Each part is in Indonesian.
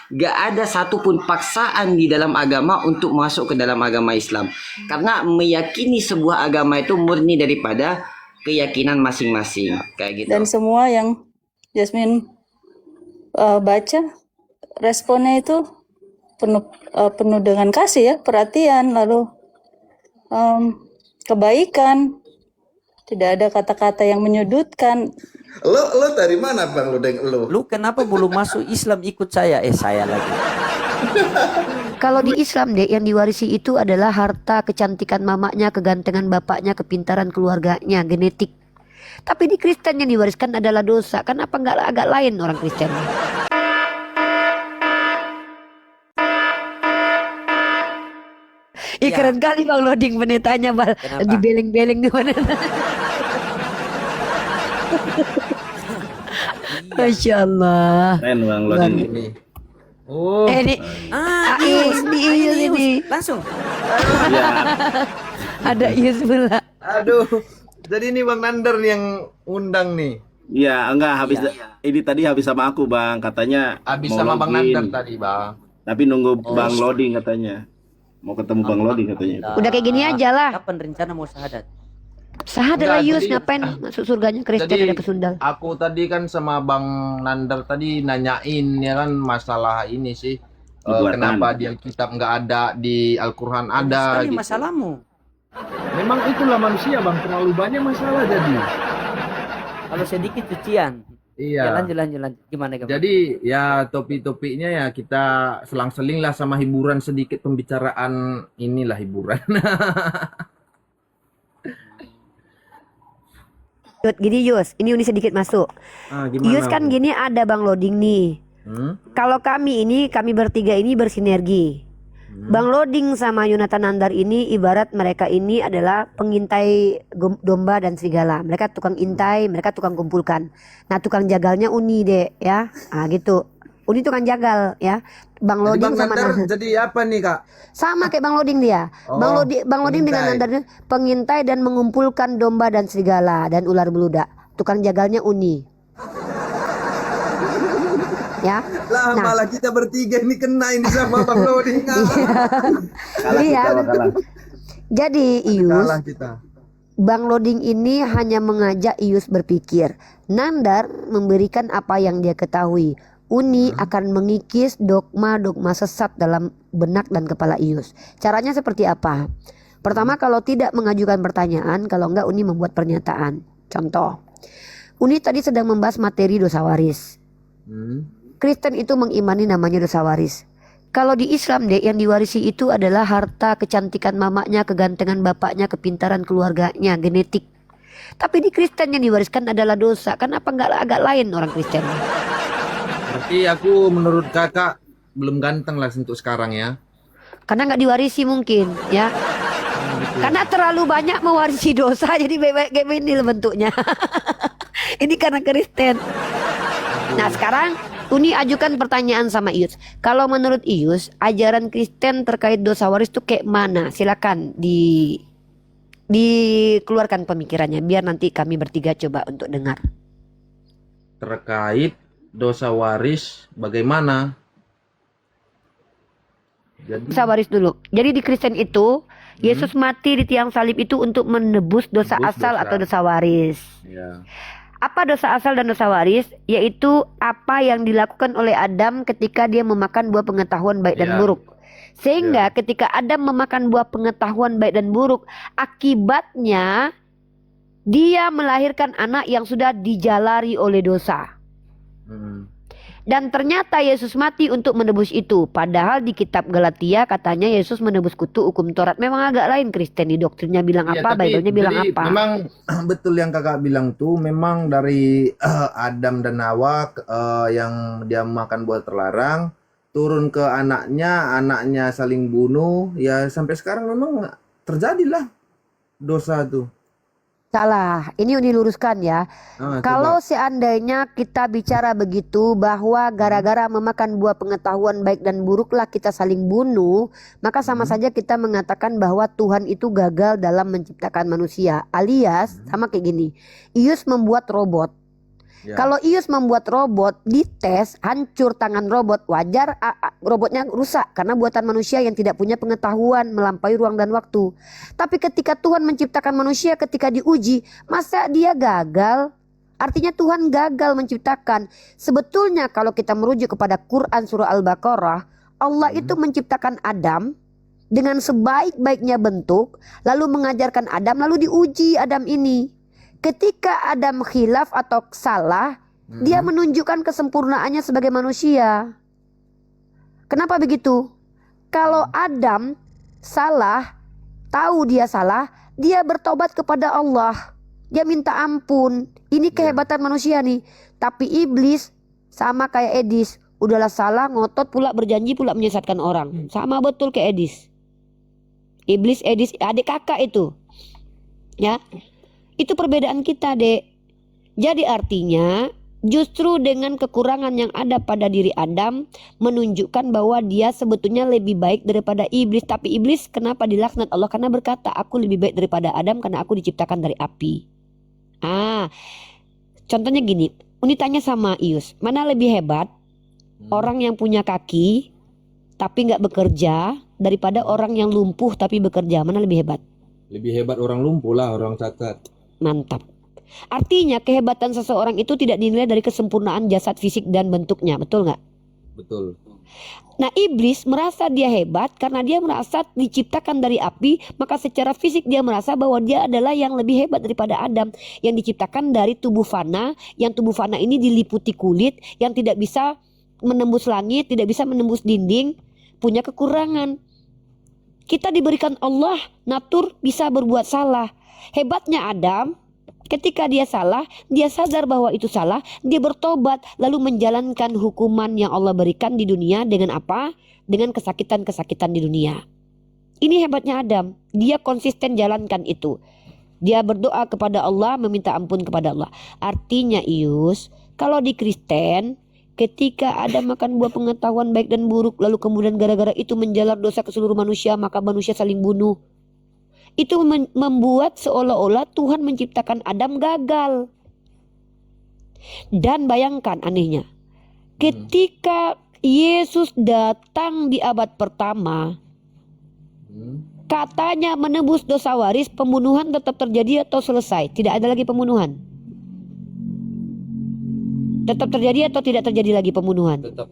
gak ada satupun paksaan di dalam agama untuk masuk ke dalam agama Islam. Karena meyakini sebuah agama itu murni daripada keyakinan masing-masing, kayak gitu. Dan semua yang Jasmine baca, responnya itu penuh dengan kasih ya, perhatian, lalu kebaikan. Tidak ada kata-kata yang menyudutkan. Lo dari mana Bang Lodeng lo? Lu kenapa belum masuk Islam ikut saya? Saya lagi. Kalau di Islam deh yang diwarisi itu adalah harta, kecantikan mamanya, kegantengan bapaknya, kepintaran keluarganya, genetik. Tapi di Kristen yang diwariskan adalah dosa. Kenapa nggak agak lain orang Kristen? Ih, keren kali Bang Loading pendetanya, Bal. Kenapa? Di beleng-beleng di mana? Masya Allah. Keren Bang Lodeng ini. Oh, Ini ini Langsung. Ya. ada Ius pula. aduh. Jadi ini Bang Nander nih yang undang nih. Iya, enggak habis ini tadi habis sama aku Bang, katanya Habis mau sama Bang login. Nander tadi, Bang. Tapi nunggu Bang Loading katanya. Mau ketemu Bang Loading katanya. Udah kayak gini aja lah. Kapan rencana mau syahadat? Sah adalah Enggak, Ius jadi- ngapain masuk surganya Kristen Jadi ada kesundal. aku tadi kan sama Bang Nander tadi nanyain ya kan masalah ini sih. Nubuatan. Kenapa di Alkitab nggak ada, di Al-Quran ada Sekali gitu. masalahmu. Memang itulah manusia Bang, terlalu banyak masalah jadi. Kalau sedikit cucian. Ya, Iya. lanjut. Gimana? Jadi ya topik-topiknya ya kita selang-seling lah sama hiburan sedikit, pembicaraan inilah hiburan. Gini Yus, ini Uni sedikit masuk. Gimana? Yus kan gini ada Bang Loading nih. Kalau kami bertiga ini bersinergi. Bang Loading sama Yonatan Nandar ini ibarat mereka ini adalah pengintai domba dan serigala. Mereka tukang intai, mereka tukang kumpulkan. Nah tukang jagalnya Uni deh ya. Ah gitu. Uni tukang jagal ya. Bang Jadi Loading Bang sama Nander Nandar. jadi apa nih Kak? Sama kayak Bang Loading dia. Oh, Bang Loading dengan pengintai. Nandar pengintai dan mengumpulkan domba dan serigala dan ular beludak. Tukang jagalnya Uni. Ya. Lah Nah. malah kita bertiga ini kena ini sama Bang Loding. Jadi ya. Jadi Ius, Kalah kita. Bang Loading ini hanya mengajak Ius berpikir. Nandar memberikan apa yang dia ketahui. Uni akan mengikis dogma-dogma sesat dalam benak dan kepala Ius. Caranya seperti apa? Pertama, kalau tidak mengajukan pertanyaan, kalau enggak Uni membuat pernyataan. Contoh, Uni tadi sedang membahas materi dosa waris. Kristen itu mengimani namanya dosa waris. Kalau di Islam deh yang diwarisi itu adalah harta, kecantikan mamanya, kegantengan bapaknya, kepintaran keluarganya, genetik. Tapi di Kristen yang diwariskan adalah dosa. Kenapa nggak agak lain orang Kristen? Berarti aku menurut kakak belum ganteng lah untuk sekarang ya. Karena nggak diwarisi mungkin ya. Karena terlalu banyak mewarisi dosa jadi kayak ini bentuknya. Ini karena Kristen. Nah sekarang Uni ajukan pertanyaan sama Ius. Kalau menurut Ius, ajaran Kristen terkait dosa waris itu kayak mana? Silakan dikeluarkan pemikirannya biar nanti kami bertiga coba untuk dengar. Terkait dosa waris bagaimana? Jadi Dosa waris dulu. Jadi di Kristen itu Yesus mati di tiang salib itu untuk menebus dosa Menebus asal dosa. atau dosa waris. ya. Apa dosa asal dan dosa waris? Yaitu apa yang dilakukan oleh Adam ketika dia memakan buah pengetahuan baik dan Ya. buruk. Sehingga ketika Adam memakan buah pengetahuan baik dan buruk, akibatnya dia melahirkan anak yang sudah dijalari oleh dosa. Dan ternyata Yesus mati untuk menebus itu. Padahal di kitab Galatia katanya Yesus menebus kutu hukum Taurat. Memang agak lain Kristen di doktrinnya bilang Iya, apa, tapi Bible-nya bilang jadi apa. memang betul yang kakak bilang tuh, memang dari Adam dan Hawa yang dia makan buah terlarang turun ke anaknya saling bunuh, ya sampai sekarang memang terjadilah dosa tuh. Salah, ini diluruskan ya. Kalau seandainya kita bicara begitu bahwa gara-gara memakan buah pengetahuan baik dan buruklah kita saling bunuh, maka sama saja kita mengatakan bahwa Tuhan itu gagal dalam menciptakan manusia. Alias sama kayak gini, Ius membuat robot. Ya. Kalau Ius membuat robot, dites, hancur tangan robot, wajar robotnya rusak karena buatan manusia yang tidak punya pengetahuan melampaui ruang dan waktu. Tapi ketika Tuhan menciptakan manusia, ketika diuji, masa dia gagal? Artinya Tuhan gagal menciptakan. Sebetulnya kalau kita merujuk kepada Quran surah Al-Baqarah, Allah itu menciptakan Adam dengan sebaik-baiknya bentuk, lalu mengajarkan Adam, lalu diuji Adam ini. Ketika Adam khilaf atau salah, dia menunjukkan kesempurnaannya sebagai manusia. Kenapa begitu? Kalau Adam salah, tahu dia salah, dia bertobat kepada Allah. Dia minta ampun. Ini kehebatan manusia nih. Tapi iblis sama kayak Edis. Udahlah salah, ngotot pula, berjanji pula menyesatkan orang. Sama betul kayak Edis. Iblis, Edis, adik kakak itu. Ya. Itu perbedaan kita, Dek. Jadi artinya justru dengan kekurangan yang ada pada diri Adam menunjukkan bahwa dia sebetulnya lebih baik daripada iblis. Tapi iblis kenapa dilaknat Allah? Karena berkata, aku lebih baik daripada Adam karena aku diciptakan dari api. Contohnya gini, Uni tanya sama Ius, mana lebih hebat? Orang yang punya kaki tapi nggak bekerja daripada orang yang lumpuh tapi bekerja, mana lebih hebat? Lebih hebat orang lumpuh lah, orang cacat. Mantap. Artinya kehebatan seseorang itu tidak dinilai dari kesempurnaan jasad fisik dan bentuknya, betul nggak? Betul. Nah, iblis merasa dia hebat karena dia merasa diciptakan dari api, maka secara fisik dia merasa bahwa dia adalah yang lebih hebat daripada Adam yang diciptakan dari tubuh fana, yang tubuh fana ini diliputi kulit, yang tidak bisa menembus langit, tidak bisa menembus dinding, punya kekurangan. Kita diberikan Allah natur bisa berbuat salah. Hebatnya Adam, ketika dia salah, dia sadar bahwa itu salah, dia bertobat lalu menjalankan hukuman yang Allah berikan di dunia dengan apa? Dengan kesakitan-kesakitan di dunia. Ini hebatnya Adam, dia konsisten jalankan itu. Dia berdoa kepada Allah, meminta ampun kepada Allah. Artinya Ius, kalau di Kristen, ketika ada makan buah pengetahuan baik dan buruk, lalu kemudian gara-gara itu menjalar dosa ke seluruh manusia, maka manusia saling bunuh. Itu membuat seolah-olah Tuhan menciptakan Adam gagal. Dan bayangkan anehnya, ketika Yesus datang di abad pertama, katanya menebus dosa waris, pembunuhan tetap terjadi atau selesai? Tidak ada lagi pembunuhan. Tetap terjadi atau tidak terjadi lagi pembunuhan? Tetap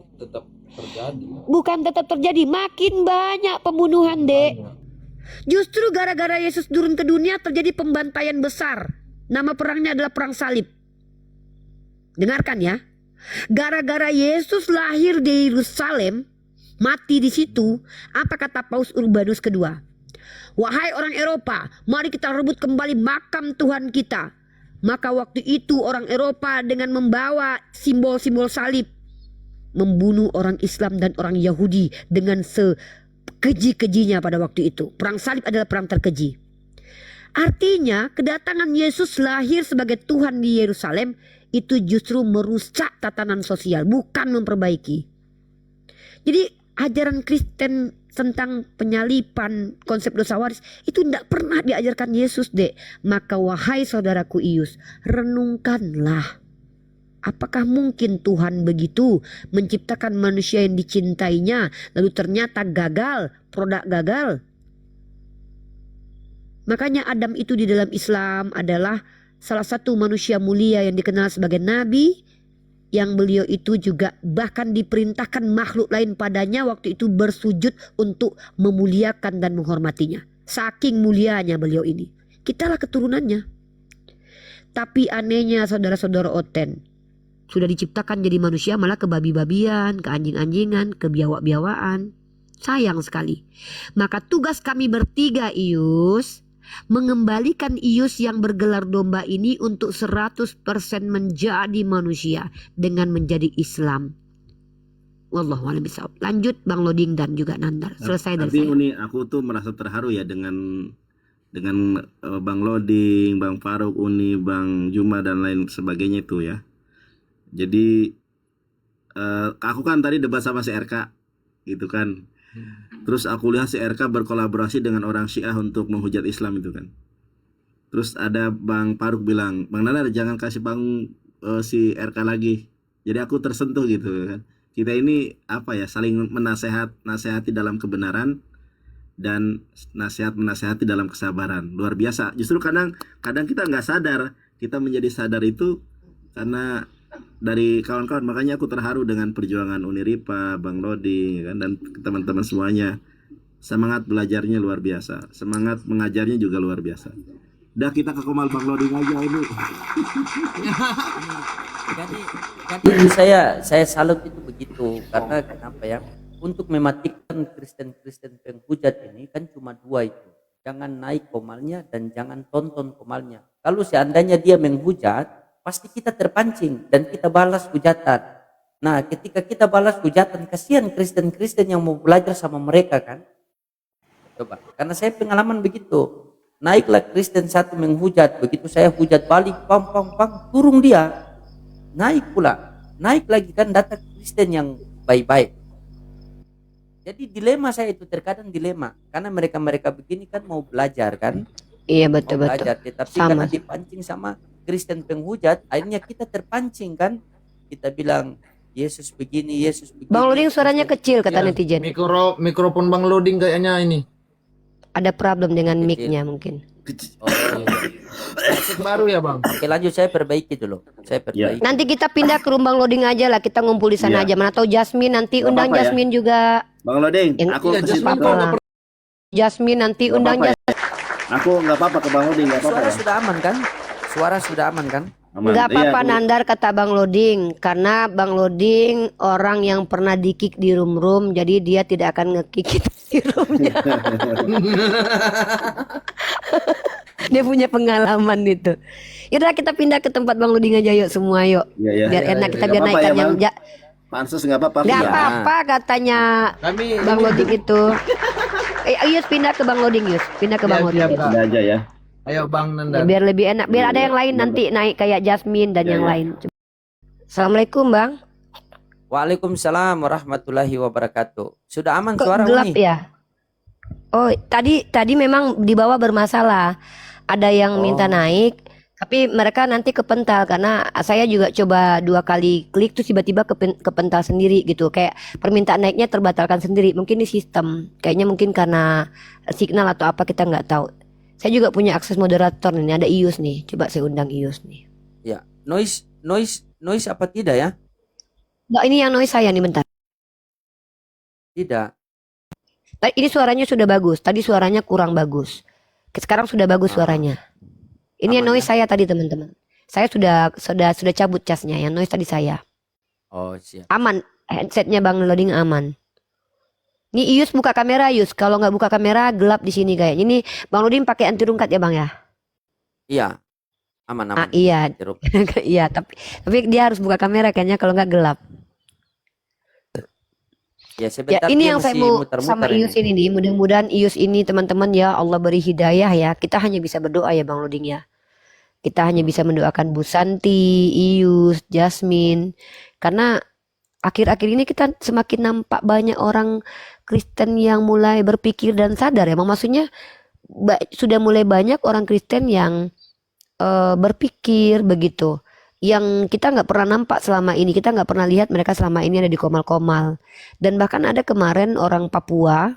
terjadi. Bukan tetap terjadi, makin banyak pembunuhan, Dek. Justru gara-gara Yesus turun ke dunia terjadi pembantaian besar. Nama perangnya adalah perang salib. Dengarkan ya. Gara-gara Yesus lahir di Yerusalem, mati di situ, apa kata Paus Urbanus kedua? Wahai orang Eropa, mari kita rebut kembali makam Tuhan kita. Maka waktu itu orang Eropa dengan membawa simbol-simbol salib membunuh orang Islam dan orang Yahudi dengan keji-kejinya pada waktu itu. Perang salib adalah perang terkeji. Artinya kedatangan Yesus lahir sebagai Tuhan di Yerusalem itu justru merusak tatanan sosial, bukan memperbaiki. Jadi ajaran Kristen tentang penyalipan, konsep dosa waris itu tidak pernah diajarkan Yesus, Dek. Maka wahai saudaraku Ius, renungkanlah. Apakah mungkin Tuhan begitu menciptakan manusia yang dicintainya lalu ternyata gagal, produk gagal? Makanya Adam itu di dalam Islam adalah salah satu manusia mulia yang dikenal sebagai nabi, yang beliau itu juga bahkan diperintahkan makhluk lain padanya waktu itu bersujud untuk memuliakan dan menghormatinya. Saking mulianya beliau ini. Kitalah keturunannya. Tapi anehnya saudara-saudara Oten, sudah diciptakan jadi manusia malah ke babi-babian, ke anjing-anjingan, ke biawak-biawaan. Sayang sekali. Maka tugas kami bertiga Ius, mengembalikan Ius yang bergelar domba ini untuk 100% menjadi manusia dengan menjadi Islam. Wallahualam bishawab. Lanjut Bang Loding dan juga Nandar. Selesai dari saya. Uni, aku tuh merasa terharu ya dengan Bang Loding, Bang Faruk, Uni, Bang Juma dan lain sebagainya itu ya. Jadi aku kan tadi debat sama si RK gitu kan. Terus aku lihat si RK berkolaborasi dengan orang Syiah untuk menghujat Islam itu kan. Terus ada Bang Faruk bilang, Bang Nanar jangan kasih panggung si RK lagi. Jadi aku tersentuh gitu kan. Kita ini apa ya, saling nasihati dalam kebenaran dan menasehati dalam kesabaran. Luar biasa. Justru kadang kita nggak sadar, kita menjadi sadar itu karena dari kawan-kawan. Makanya aku terharu dengan perjuangan Uniripa, Bang Rodi kan, dan teman-teman semuanya. Semangat belajarnya luar biasa, semangat mengajarnya juga luar biasa. Udah, kita ke Komal Bang Rodi aja ini. Jadi saya salut itu begitu, karena kenapa ya? Untuk mematikan Kristen-Kristen penghujat ini kan cuma dua itu. Jangan naik komalnya dan jangan tonton komalnya. Kalau seandainya dia menghujat, pasti kita terpancing dan kita balas hujatan. Nah, ketika kita balas hujatan, kasihan Kristen-Kristen yang mau belajar sama mereka kan. Coba, karena saya pengalaman begitu. Naiklah Kristen satu menghujat, begitu saya hujat balik, pam, turun dia. Naik pula, naik lagi kan datang Kristen yang baik-baik. Jadi dilema saya itu, terkadang dilema, karena mereka begini kan mau belajar kan. Iya betul Mau betul. belajar, tetapi Sama. karena dipancing sama Kristen penghujat, akhirnya kita terpancing kan. Kita bilang Yesus begini, Yesus begini. Bang Loding suaranya kecil kata Ya, netizen. mikrofon Bang Loading kayaknya ini. Ada problem dengan Kecil. mic-nya mungkin. Oh, Headset baru ya Bang. oke, lanjut, saya perbaiki dulu. Saya perbaiki. Nanti kita pindah ke Rumbang Loading aja lah, kita ngumpul di sana Iya. aja. Mana tahu Jasmine nanti Nggak undang apa-apa ya. Jasmine juga. Bang Loding, Yang- aku Iya, ke situ. Jasmine Apa? Jasmine nanti Nggak undang apa-apa ya. Jasmine. Aku nggak apa-apa ke Bang Loding, nggak apa-apa. Suara Ya? sudah aman kan? Suara sudah aman kan? Aman. Nggak Iya, apa-apa aku- Nandar kata Bang Loding, karena Bang Loding orang yang pernah di-kick di room, jadi dia tidak akan nge-kick kita di roomnya. Dia punya pengalaman itu. Yaudah kita pindah ke tempat Bang Loding aja yuk semua yuk. Iya, iya. Biar enak kita Nggak biar apa-apa naikkan ya, yang Bang? Pansus nggak apa-apa. nggak Iya. apa-apa katanya Kami Bang Loding itu. Yus pindah ke Bang Loding Yus, pindah ke Bang Siap, Loding. siap, Yus. Kak. Udah aja ya. Ayo Bang Ya, Nanda. biar lebih enak, biar ada yang lain Iya, nanti naik kayak Jasmine dan Iya, yang iya. lain. Assalamualaikum Bang. Waalaikumsalam warahmatullahi wabarakatuh. Sudah aman Kok suara gelap Uni? ya? Oh, tadi memang di bawah bermasalah. Ada yang minta Oh. naik, tapi mereka nanti kepental karena saya juga coba 2 kali klik tuh tiba-tiba kepental sendiri gitu. Kayak permintaan naiknya terbatalkan sendiri. Mungkin di sistem. Kayaknya mungkin karena signal atau apa kita nggak tahu. Saya juga punya akses moderator nih. Ada Ius nih. Coba saya undang Ius nih. Ya, noise apa tidak ya? Nggak, ini yang noise saya nih bentar. Tidak. Ini suaranya sudah bagus. Tadi suaranya kurang bagus. Sekarang sudah bagus suaranya. Ini yang Aman noise ya? saya tadi teman-teman. Saya sudah cabut casnya. Yang noise tadi saya. Oh, siap. Aman. Headsetnya Bang Loading aman. Nih Ius buka kamera Ius. Kalau nggak buka kamera gelap di sini kayaknya. Ini Bang Loading pakai anti rungkat ya Bang ya? Iya. Aman. Ah iya. Jeruk. Iya tapi dia harus buka kamera kayaknya kalau nggak gelap. Ya, Ya sebentar ini dia yang saya masih mau muter-muter sama Ius ini nih. Mudah-mudahan Ius ini teman-teman ya Allah beri hidayah ya. Kita hanya bisa berdoa ya Bang Loading ya. Kita hanya bisa mendoakan Bu Santi, Ius, Jasmine. Karena akhir-akhir ini kita semakin nampak banyak orang Kristen yang mulai berpikir dan sadar ya Bang. Maksudnya sudah mulai banyak orang Kristen yang berpikir begitu. Yang kita nggak pernah nampak selama ini. Kita nggak pernah lihat mereka selama ini ada di komal-komal. Dan bahkan ada kemarin orang Papua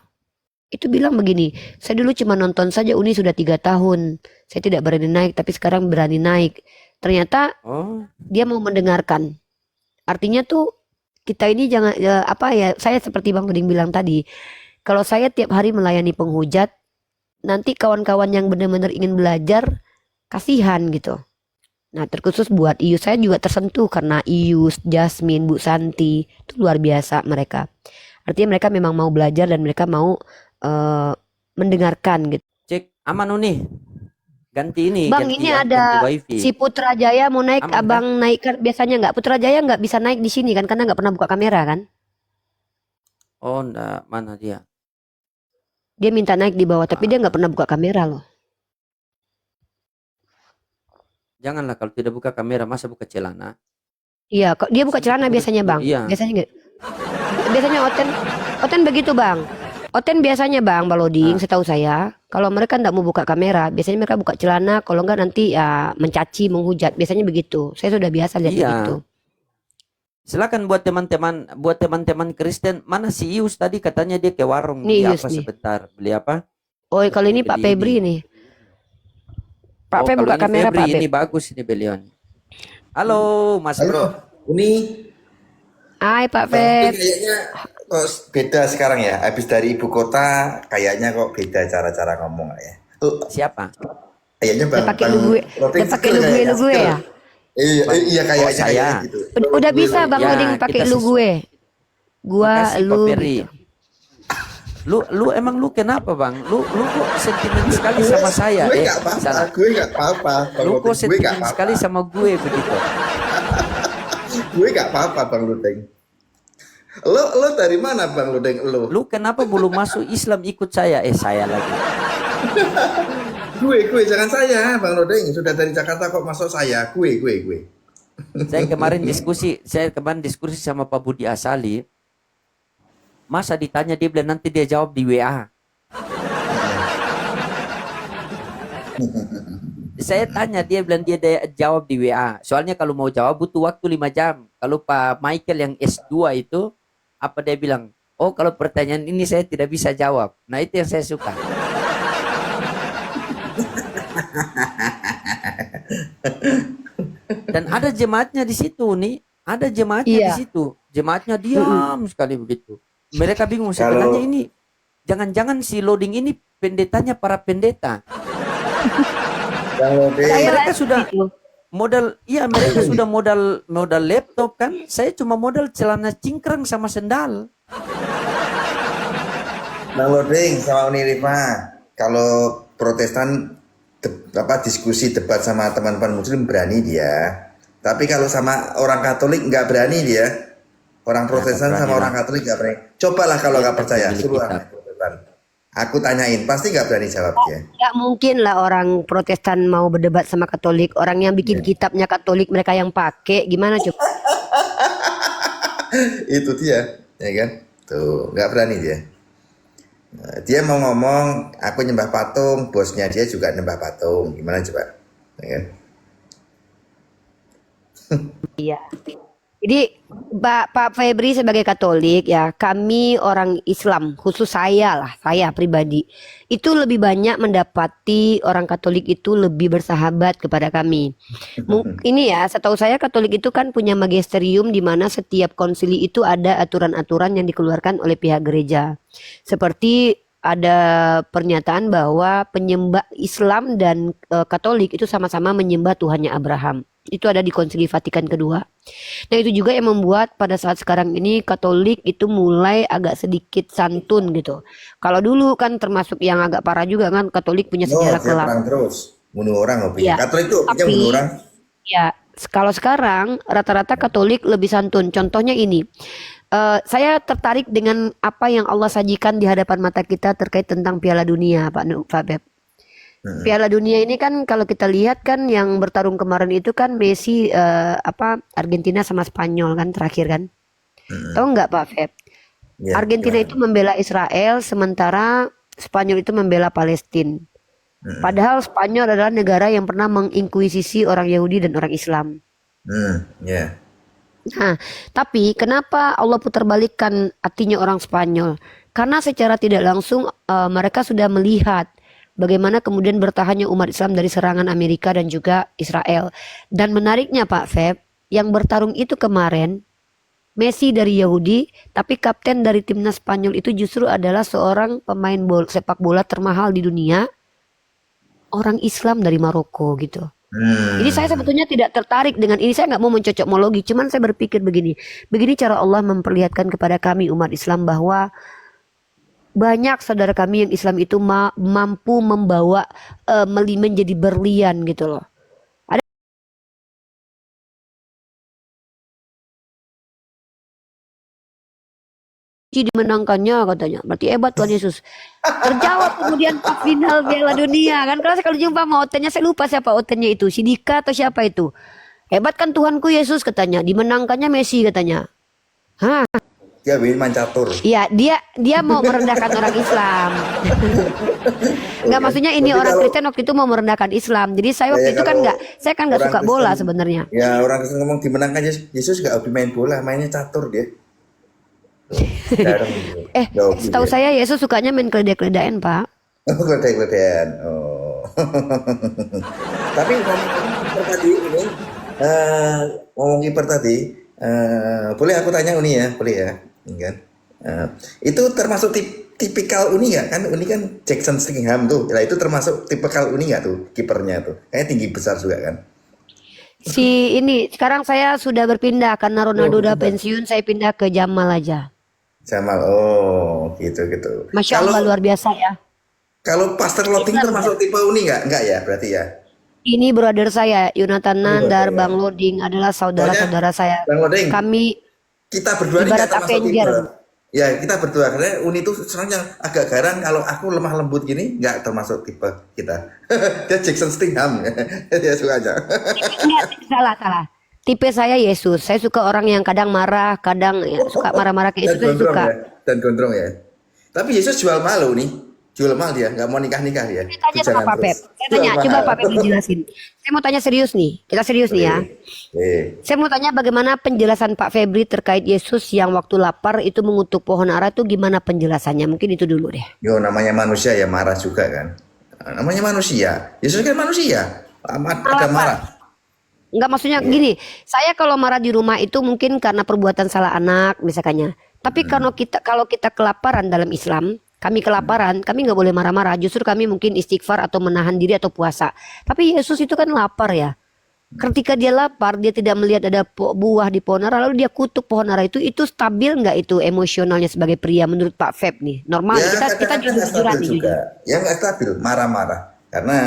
itu bilang begini, saya dulu cuma nonton saja Uni sudah 3 tahun. Saya tidak berani naik tapi sekarang berani naik. Ternyata Oh, dia mau mendengarkan. Artinya tuh kita ini jangan saya seperti Bang Buding bilang tadi. Kalau saya tiap hari melayani penghujat, nanti kawan-kawan yang benar-benar ingin belajar kasihan gitu. Nah, terkhusus buat Ius, saya juga tersentuh karena Ius, Jasmine, Bu Santi itu luar biasa mereka. Artinya mereka memang mau belajar dan mereka mau mendengarkan gitu. cek aman Uni. Ganti ini. Bang, ganti ini ya, ada ganti wifi. si Putra Jaya mau naik, Aman, kan? abang naikkan biasanya nggak? Putra Jaya nggak bisa naik di sini kan karena nggak pernah buka kamera kan? Oh, enggak, mana dia? Dia minta naik di bawah tapi dia nggak pernah buka kamera loh. Janganlah kalau tidak buka kamera, masa buka celana? Iya, kok dia buka celana biasanya bang? Iya. Biasanya nggak? Biasanya Oten begitu bang. Oten biasanya bang, Baloding, setahu saya Kalau mereka tidak mau buka kamera, biasanya mereka buka celana, kalau enggak nanti ya mencaci, menghujat. Biasanya begitu. Saya sudah biasa lihat Iya. begitu. Silakan buat teman-teman Kristen. Mana si Ius tadi katanya dia ke warung Nih, beli Ius apa nih. sebentar? Beli apa? Oh, kalau ini Pak Beli Febri ini. nih. Pak Oh, Feb kalau buka ini kamera, Febri, Pak Feb. ini bagus ini beliau. Halo, Mas Halo, Bro. Uni. Hai Pak Bang Feb. Uni kayaknya kok beda sekarang ya. Habis dari ibu kota, kayaknya kok beda cara-cara ngomong ya. Siapa? Kayaknya Udah pakai lugu, Roding udah pakai skill kayaknya, lugu skill. ya. Iya, iya kayaknya, Oh, saya. kayaknya gitu. Udah bisa Bang Ya, Oding pakai kita lu gue. Gua Makasih, Pak lu Ferry. gitu. Lu emang lu kenapa, Bang? Lu kok sentimen sekali sama saya? Gue gak apa-apa, Salah. gue gak apa-apa. Bang Lu Roding, kok gue gak sentimen apa-apa. sekali sama gue begitu? Gue gak apa-apa Bang Roding. Lo dari mana Bang Roding? Lu kenapa belum masuk Islam ikut saya? Saya lagi. Gue jangan saya Bang Roding. Sudah dari Jakarta kok masuk saya. Gue. Saya kemarin diskusi sama Pak Budi Asali. Masa ditanya dia bilang nanti dia jawab di WA. Saya tanya dia bilang dia jawab di WA. Soalnya kalau mau jawab butuh waktu 5 jam. Kalau Pak Michael yang S2 itu apa dia bilang? Oh, kalau pertanyaan ini saya tidak bisa jawab. Nah, itu yang saya suka. Dan ada jemaatnya di situ nih. Ada jemaatnya Iya. di situ. Jemaatnya diam sekali begitu. Mereka bingung Kalau- sebenarnya ini. Jangan-jangan si loading ini pendetanya para pendeta. Bang Roding. Mereka sudah mereka sudah modal laptop kan. Saya cuma modal celana cingkrang sama sendal. Bang Loding sama Uni Rifa, kalau Protestan diskusi debat sama teman-teman Muslim berani dia, tapi kalau sama orang Katolik nggak berani dia. Orang Protestan berani sama lah. orang Katolik nggak berani. Cobalah kalau nggak Dia percaya, milik suruh kita. anak Protestan. Aku tanyain, pasti nggak berani jawab dia. Gak mungkin lah orang Protestan mau berdebat sama Katolik. Orang yang bikin kitabnya Katolik mereka yang pakai. Gimana coba? Itu dia, ya kan? Tuh, nggak berani dia. Nah, dia mau ngomong, aku nyembah patung, bosnya dia juga nyembah patung. Gimana coba? Ya kan? Iya. Jadi Pak Febri sebagai Katolik ya, kami orang Islam, khusus saya pribadi, itu lebih banyak mendapati orang Katolik itu lebih bersahabat kepada kami. Ini ya, setahu saya Katolik itu kan punya magisterium di mana setiap konsili itu ada aturan-aturan yang dikeluarkan oleh pihak gereja. Seperti ada pernyataan bahwa penyembah Islam dan Katolik itu sama-sama menyembah Tuhannya Abraham. Itu ada di Konsili Vatikan kedua. Nah itu juga yang membuat pada saat sekarang ini Katolik itu mulai agak sedikit santun gitu. Kalau dulu kan termasuk yang agak parah juga kan, Katolik punya sejarah dia kelam. perang terus, bunuh orang hobinya. Iya, Katolik itu hobinya tapi- bunuh orang. Ya, kalau sekarang rata-rata Katolik lebih santun. Contohnya ini, saya tertarik dengan apa yang Allah sajikan di hadapan mata kita terkait tentang Piala Dunia, Pak Beb. Piala Dunia ini kan kalau kita lihat kan yang bertarung kemarin itu kan Messi Argentina sama Spanyol kan terakhir kan. Tahu nggak Pak Feb? Ya, Argentina gimana? itu membela Israel sementara Spanyol itu membela Palestina. Padahal Spanyol adalah negara yang pernah menginkuisisi orang Yahudi dan orang Islam. Ya. Nah, tapi kenapa Allah putarbalikkan hatinya orang Spanyol? Karena secara tidak langsung mereka sudah melihat bagaimana kemudian bertahannya umat Islam dari serangan Amerika dan juga Israel. Dan menariknya Pak Feb, yang bertarung itu kemarin Messi dari Yahudi, tapi kapten dari timnas Spanyol itu justru adalah seorang pemain sepak bola termahal di dunia, orang Islam dari Maroko gitu. Jadi saya sebetulnya tidak tertarik dengan ini. Saya nggak mau mencocokmologi, cuman saya berpikir begini cara Allah memperlihatkan kepada kami umat Islam bahwa banyak saudara kami yang Islam itu mampu membawa menjadi berlian gitu loh. Ada dimenangkannya katanya, berarti hebat Tuhan Yesus. Terjawab kemudian pas final Piala Dunia kan. Kalau saya kalau jumpa sama otennya, saya lupa siapa otennya itu, si Dika atau siapa itu. Hebat kan Tuhanku Yesus katanya, dimenangkannya Messi katanya. Hah, Dia ingin main catur. Iya, dia mau merendahkan orang Islam. Enggak, maksudnya ini Berarti orang kalau- Kristen waktu itu mau merendahkan Islam. Jadi saya waktu Ya, itu kan kalau saya kan nggak orang suka bola Kristen- sebenarnya. Ya orang Kristen ngomong dimenangkan Yesus, Yesus gak hobi main bola, mainnya catur dia. Tuh, jarang gitu. Gak hobi Setahu dia. saya Yesus sukanya main keledai-keledaian, Pak. Oh, keledai-keledayan. Oh. Tapi ngomong kiper tadi ini, ngomong kiper tadi, boleh aku tanya Uni ya, boleh ya, ini kan? Itu termasuk tipikal Uni nggak? Kan Uni kan Jackson Stingham tuh, nah itu termasuk tipikal Uni nggak tuh kipernya tuh? Kayaknya tinggi besar juga kan? Si ini sekarang saya sudah berpindah karena Ronaldo udah pensiun, saya pindah ke Jamal aja. Jamal, oh gitu. Masya Allah luar biasa ya. Kalau Pastor Loting termasuk tipe Uni nggak? Nggak ya, berarti ya. Ini brother saya, Yonatan Nandar, brother. Bang Loding adalah saudara-saudara saya. Bang Loding, Kami kita berdua ini ibarat nggak termasuk Avenger. tipe. Ya kita berdua karena Uni itu sebenarnya agak garang. Kalau aku lemah lembut gini nggak termasuk tipe kita. Dia Jackson Stingham, dia suka aja. Enggak, salah. Tipe saya Yesus. Saya suka orang yang kadang marah, kadang ya, suka marah-marah kayak Dan Yesus saya gondrong suka. ya, dan gondrong ya. Tapi Yesus jual malu nih, jual mahal dia, nggak mau nikah dia. Saya tanya sama Bujangan Pak Pep. terus. Saya tanya, Jual coba mahal. Pak Pep dijelasin. Saya mau tanya serius nih. Kita serius nih ya. Saya mau tanya bagaimana penjelasan Pak Febri terkait Yesus yang waktu lapar itu mengutuk pohon ara itu gimana penjelasannya? Mungkin itu dulu deh. Yo namanya manusia ya marah juga kan. Namanya manusia. Yesus kan manusia. Ada marah. Enggak, maksudnya gini, saya kalau marah di rumah itu mungkin karena perbuatan salah anak misalkannya. Tapi kalau kita kelaparan dalam Islam, kami kelaparan, kami nggak boleh marah-marah. Justru kami mungkin istighfar atau menahan diri atau puasa. Tapi Yesus itu kan lapar ya. Ketika dia lapar, dia tidak melihat ada buah di pohon ara, lalu dia kutuk pohon ara itu stabil nggak itu emosionalnya sebagai pria menurut Pak Feb nih? Normal Ya, kita kadang-kadang nggak jujur-jujuran stabil nih, juga. jujur. Ya nggak stabil, marah-marah. Karena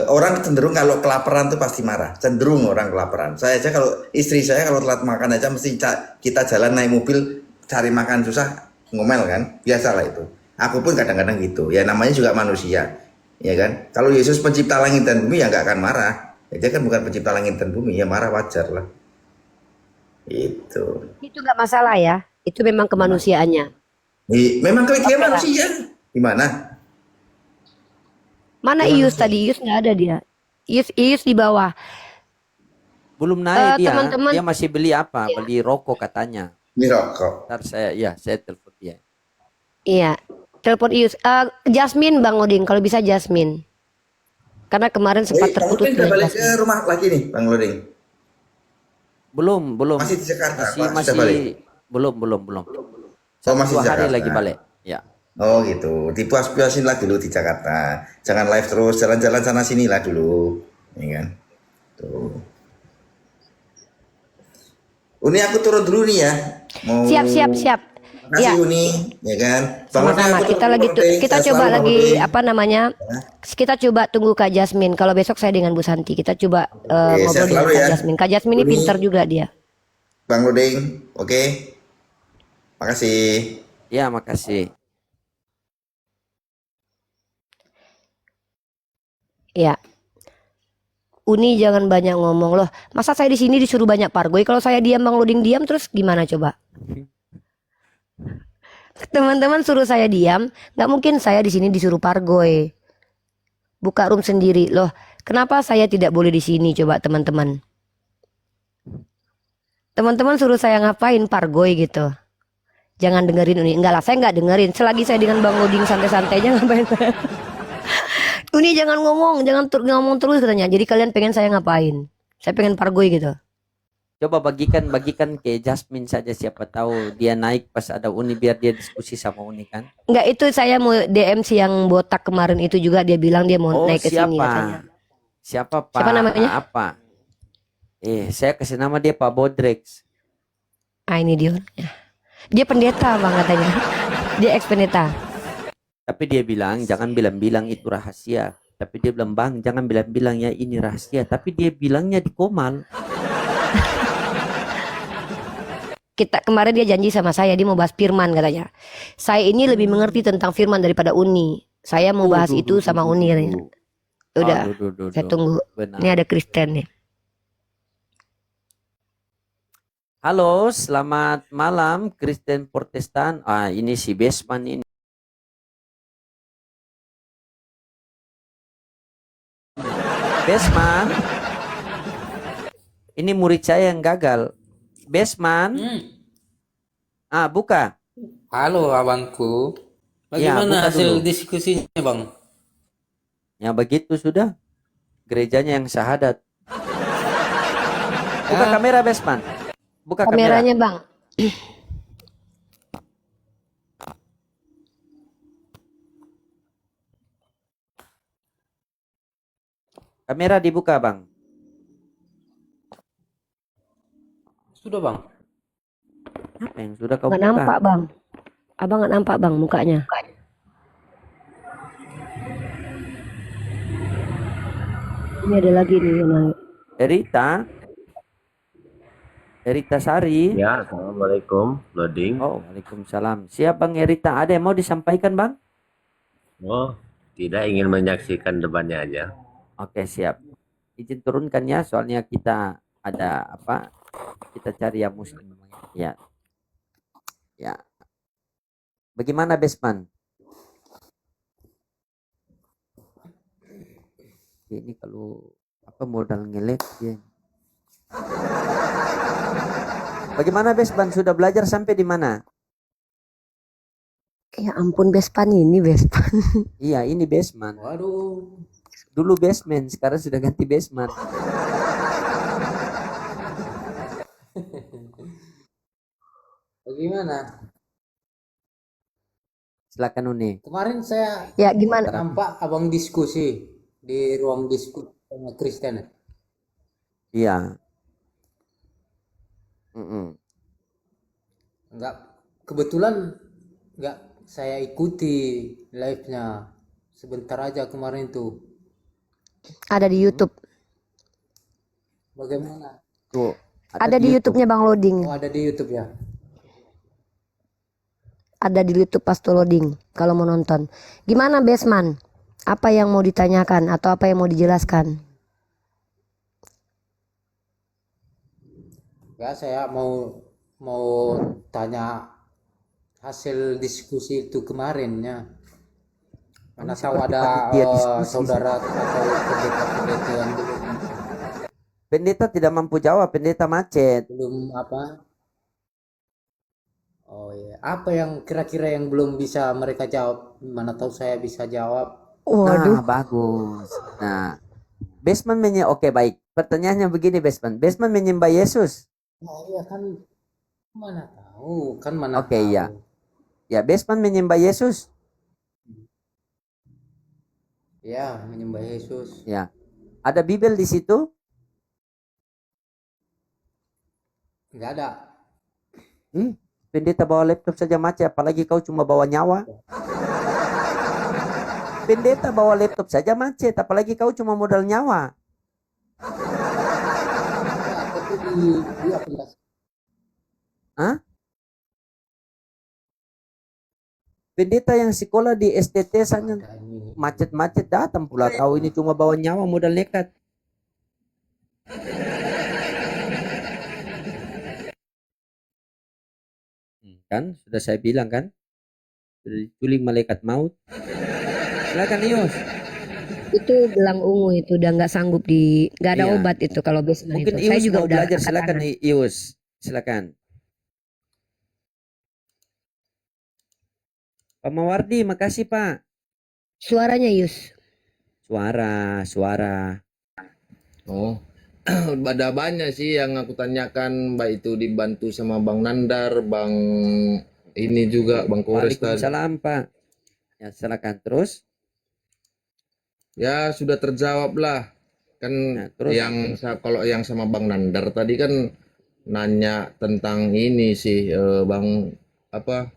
orang cenderung kalau kelaparan tuh pasti marah. Cenderung orang kelaparan. Saya aja kalau istri saya kalau telat makan aja mesti kita jalan naik mobil cari makan susah ngomel kan. Biasalah itu. Aku pun kadang-kadang gitu. Ya namanya juga manusia. Ya kan. Kalau Yesus pencipta langit dan bumi ya nggak akan marah. Ya, dia kan bukan pencipta langit dan bumi. Ya marah wajar lah. Itu. Itu nggak masalah ya. Itu memang kemanusiaannya. Memang dia manusia. Gimana? Mana Ius tadi? Ius nggak ada dia. Ius di bawah. Belum naik dia. teman-teman. Dia masih beli apa? Beli rokok katanya. Ini rokok. Ntar saya telepon dia. Iya. Telepon Ius. Jasmine Bang Odin, kalau bisa Jasmine. Karena kemarin sempat Bang terputus. Loding udah dengan balik ke Jasmine. rumah lagi nih, Bang Loding. Belum. Masih di Jakarta, Pak? Masih Sudah balik? belum. Oh, masih di 2 hari Jakarta. lagi balik. Ya. Oh gitu, dipuas-puasin lah dulu di Jakarta. Jangan live terus, jalan-jalan sana sini lah dulu, ya kan? Tuh. Uni aku turun dulu nih ya. Mau... Siap. Makasih Ya. Uni, ya kan? Bang Loding, Sama-sama. aku Kita turun lagi dulu, Loding. kita Sehat coba selalu, Bang lagi Loding. apa namanya? Kita coba tunggu Kak Jasmine. Kalau besok saya dengan Bu Santi, kita coba Oke, ngobrol sehat dengan selalu Kak ya. Jasmine. Kak Jasmine ini Uni. pintar juga dia. Bang Loding, oke? Makasih. Ya, makasih. Ya. Uni jangan banyak ngomong loh. Masa saya di sini disuruh banyak pargoy? Kalau saya diam Bang Loding diam terus gimana coba? Teman-teman suruh saya diam, nggak mungkin saya di sini disuruh pargoy. Buka room sendiri loh. Kenapa saya tidak boleh di sini coba teman-teman? Teman-teman suruh saya ngapain pargoy gitu? Jangan dengerin Uni. Enggak lah, saya nggak dengerin. Selagi saya dengan Bang Loding santai-santainya ngapain? Uni jangan ngomong, jangan ngomong terus katanya. Jadi kalian pengen saya ngapain? Saya pengen pargoy gitu. Coba bagikan ke Jasmine saja, siapa tahu dia naik pas ada Uni biar dia diskusi sama Uni kan. Enggak, itu saya mau DM si yang botak kemarin itu juga, dia bilang dia mau Oh, naik ke sini katanya. Siapa Pak? Siapa namanya? Apa? Saya kasih nama dia Pak Bodrex. Ah, ini dia orangnya. Dia pendeta Bang katanya. Dia ex pendeta. Tapi dia bilang jangan bilang-bilang itu rahasia. Tapi dia bilang Bang jangan bilang-bilang ya ini rahasia. Tapi dia bilangnya di Komal. Kemarin dia janji sama saya, dia mau bahas firman katanya. Saya ini lebih mengerti tentang firman daripada Uni. Saya mau bahas itu sama Uni katanya. Udah, saya tunggu. Benar. Ini ada Kristen nih. Halo, selamat malam Kristen Protestan. Ah, ini si Besman ini. Besman, ini murid saya yang gagal. Besman, buka. Halo abangku, Ya, bagaimana buka hasil dulu. diskusinya bang? Ya begitu sudah. Gerejanya yang syahadat. Buka kamera Besman. Buka kamera. Kameranya bang. Kamera dibuka bang. Sudah bang. Apa yang sudah kau Nggak buka? nampak bang. Abang nggak nampak bang mukanya. Ini ada lagi nih yang naik. Erita Sari. Ya, assalamualaikum. Loading. Oh, waalaikumsalam. Siap Bang Erita. Ada yang mau disampaikan Bang? Oh, tidak ingin menyaksikan depannya aja. Oke, siap. Izin turunkan ya, soalnya kita ada apa? Kita cari yang muslim. Ya. Ya. Bagaimana Besman? Ini kalau apa modal ngelek ya. Bagaimana Besman? Sudah belajar sampai di mana? Ya ampun Bespan ini Bespan. Iya, ini Besman. Waduh. Dulu Besman, sekarang sudah ganti Besman. Bagaimana? Silakan Uni. Kemarin saya Ya gimana? nampak abang diskusi di ruang diskusi sama Kristen. Iya. Mm-mm. Enggak, kebetulan enggak saya ikuti live-nya sebentar aja kemarin tuh. Ada di YouTube. Bagaimana? Tuh, Ada di YouTube-nya Bang Loading. Oh, ada di YouTube ya. Ada di YouTube pas tuh loading kalau mau nonton. Gimana Besman? Apa yang mau ditanyakan atau apa yang mau dijelaskan? Ya, saya mau tanya hasil diskusi itu kemarin ya. Mana tahu ada panitia diskusi. saudara atau pendeta-pendeta yang Pendeta tidak mampu jawab, pendeta macet. belum apa? Oh ya, apa yang kira-kira yang belum bisa mereka jawab? Mana tahu saya bisa jawab. Waduh. Nah, bagus. Nah, Besman oke baik. Pertanyaannya begini Besman. Besman menyembah Yesus. Nah, iya kan mana tahu, kan mana Oke, tahu. iya. Ya, Besman menyembah Yesus. Ya, menyembah Yesus. Ya. Ada Bibel di situ? Enggak ada. Pendeta bawa laptop saja macet, apalagi kau cuma bawa nyawa. Pendeta bawa laptop saja macet, apalagi kau cuma modal nyawa. Tapi di aplikasi. Hah? Pendeta yang sekolah di STT saja macet-macet datang pula. Kau ini cuma bawa nyawa modal nekat. Kan sudah saya bilang kan, sudah diculik malaikat maut. Silakan Ius. Itu gelang ungu itu udah nggak sanggup nggak ada Iya. obat itu kalau Besman Mungkin itu. Saya Ius juga mau udah belajar. angkat Silakan tangan. Ius. Silakan. Pak Mawardi, makasih Pak. Suaranya Yus. Suara. Oh, ada banyak sih yang aku tanyakan, baik itu dibantu sama Bang Nandar, Bang ini juga Bang Kores tadi. Waalaikumsalam Pak. Ya silakan terus. Ya sudah terjawab lah. Kan Nah, terus? kalau yang sama Bang Nandar tadi kan nanya tentang ini sih Bang apa?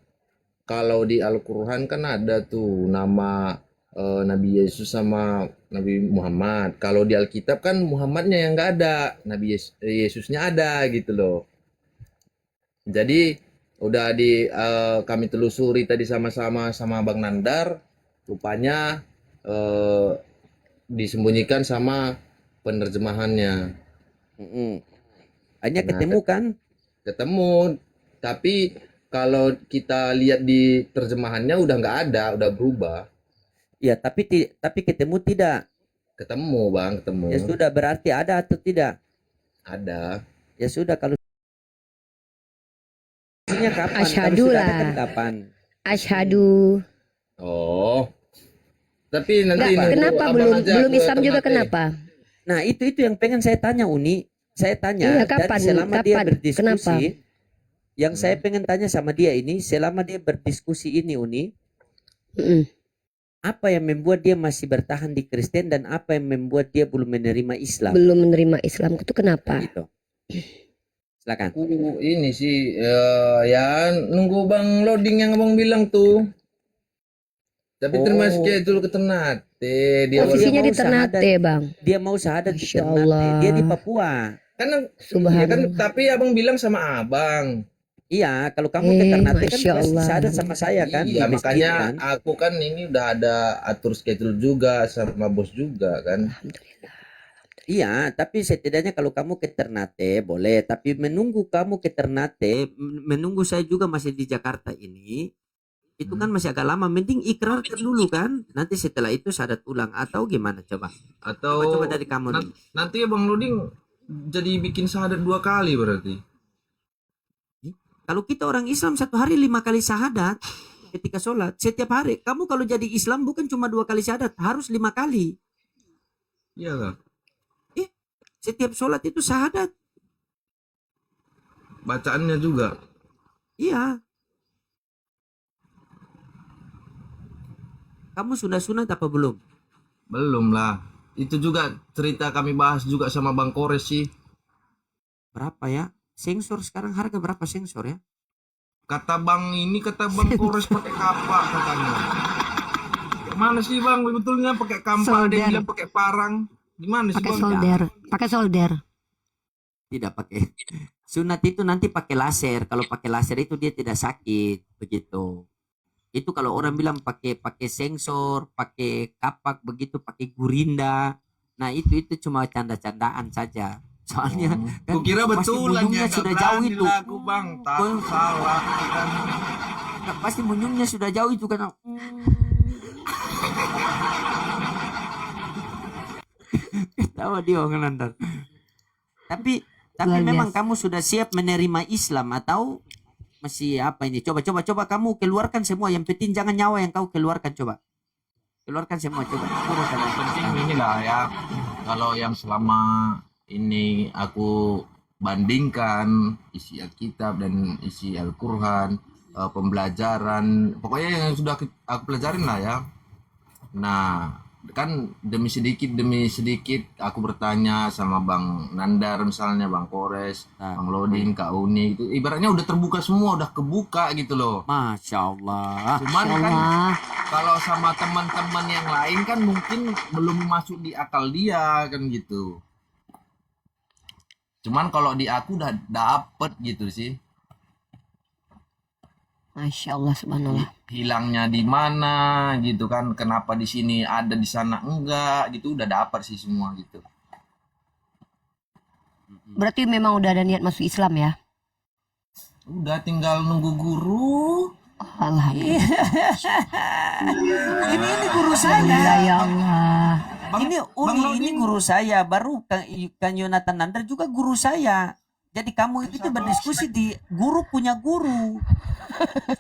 Kalau di Al-Qur'an kan ada tuh nama Nabi Yesus sama Nabi Muhammad. Kalau di Alkitab kan Muhammadnya yang nggak ada, Nabi Yesusnya ada gitu loh. Jadi udah kami telusuri tadi sama-sama sama Bang Nandar, rupanya disembunyikan sama penerjemahannya. Hanya Nah, ketemu kan? Ketemu, tapi kalau kita lihat di terjemahannya udah nggak ada, udah berubah. Ya, tapi ketemu tidak. Ketemu bang, ketemu. Ya sudah, berarti ada atau tidak? Ada. Ya sudah, kalau kapan? Kalau Asyhadu sudah ada lah. kan kapan? Asyhadu. Oh. Tapi nanti Nggak, nunggu kenapa abang belum aja belum ke Islam juga Ternate. kenapa? Nah, itu yang pengen saya tanya, Uni. Saya tanya Iya, dari kapan? selama dia Kapan? berdiskusi, Kenapa? yang saya pengen tanya sama dia ini, selama dia berdiskusi ini, Uni, Mm-mm. apa yang membuat dia masih bertahan di Kristen dan apa yang membuat dia belum menerima Islam? Belum menerima Islam itu kenapa? Gitu. Silakan. Aku ini sih ya nunggu bang loading yang abang bilang tuh. Tapi termasuk kayak dulu ke Ternate. Dia Posisinya di mau Ternate, Bang. Dia mau syahadat di Masya Ternate. Allah. Dia di Papua. kan ya kan, Subhanallah. tapi abang bilang sama abang. Iya, kalau kamu ke Ternate kan Masya pasti Allah. syahadat sama saya kan di Iya, masjid makanya kan. aku kan ini udah ada atur schedule juga sama bos juga kan. Iya, tapi setidaknya kalau kamu ke Ternate boleh, tapi menunggu kamu ke Ternate, menunggu saya juga masih di Jakarta ini, itu kan masih agak lama. Mending ikrarkan dulu kan, nanti setelah itu syahadat ulang atau gimana coba? Atau Coba dari kamu nih. nanti abang loading jadi bikin syahadat 2 kali berarti. Kalau kita orang Islam 1 hari 5 kali syahadat ketika sholat setiap hari. Kamu kalau jadi Islam bukan cuma 2 kali syahadat, harus 5 kali. Iya kan? Setiap sholat itu syahadat. Bacaannya juga. Iya. Kamu sudah sunat apa belum? Belum lah. Itu juga cerita kami bahas juga sama Bang Kores sih. Berapa ya? Sensor sekarang harga berapa sensor ya? Kata Bang Kores pakai kapak katanya. Mana sih Bang betulnya pakai kampak, ada yang bilang pakai parang. Gimana sih Bang? Pakai solder. Tidak pakai. Sunat itu nanti pakai laser. Kalau pakai laser itu dia tidak sakit, begitu. Itu kalau orang bilang pakai sensor, pakai kapak begitu, pakai gurinda. Nah, itu cuma canda-candaan saja. Soalnya kan Kukira pasti betulan munyungnya ya, sudah jauh itu. Lagu Bang, tak salah kan. Pasti munyungnya sudah jauh itu kan. Ketawa dia orang Nandar. Tapi Luar memang biasa. kamu sudah siap menerima Islam atau masih apa ini? Coba kamu keluarkan semua. Yang penting jangan nyawa yang kau keluarkan, coba. Keluarkan semua, coba. Yang penting inilah ya, kalau yang selama ini aku bandingkan isi Alkitab dan isi Al-Quran, pembelajaran, pokoknya yang sudah aku pelajarin lah ya. Nah, kan demi sedikit aku bertanya sama Bang Nandar misalnya, Bang Kores, Bang Loding, Kak Uni, itu ibaratnya udah terbuka semua, udah kebuka gitu loh. Masya Allah. Cuman kan kalau sama teman-teman yang lain kan mungkin belum masuk di akal dia kan gitu. Cuman kalau di aku udah dapet gitu sih. Masya Allah, subhanallah. Hilangnya di mana gitu kan, kenapa di sini ada di sana enggak gitu, udah dapat sih semua gitu. Berarti memang udah ada niat masuk Islam ya? Udah tinggal nunggu guru. Alhamdulillah. Ini guru saya. Ya Allah. Ini ini guru saya, baru Kang Yonatan Nandar juga guru saya. Jadi kamu itu berdiskusi di guru punya guru.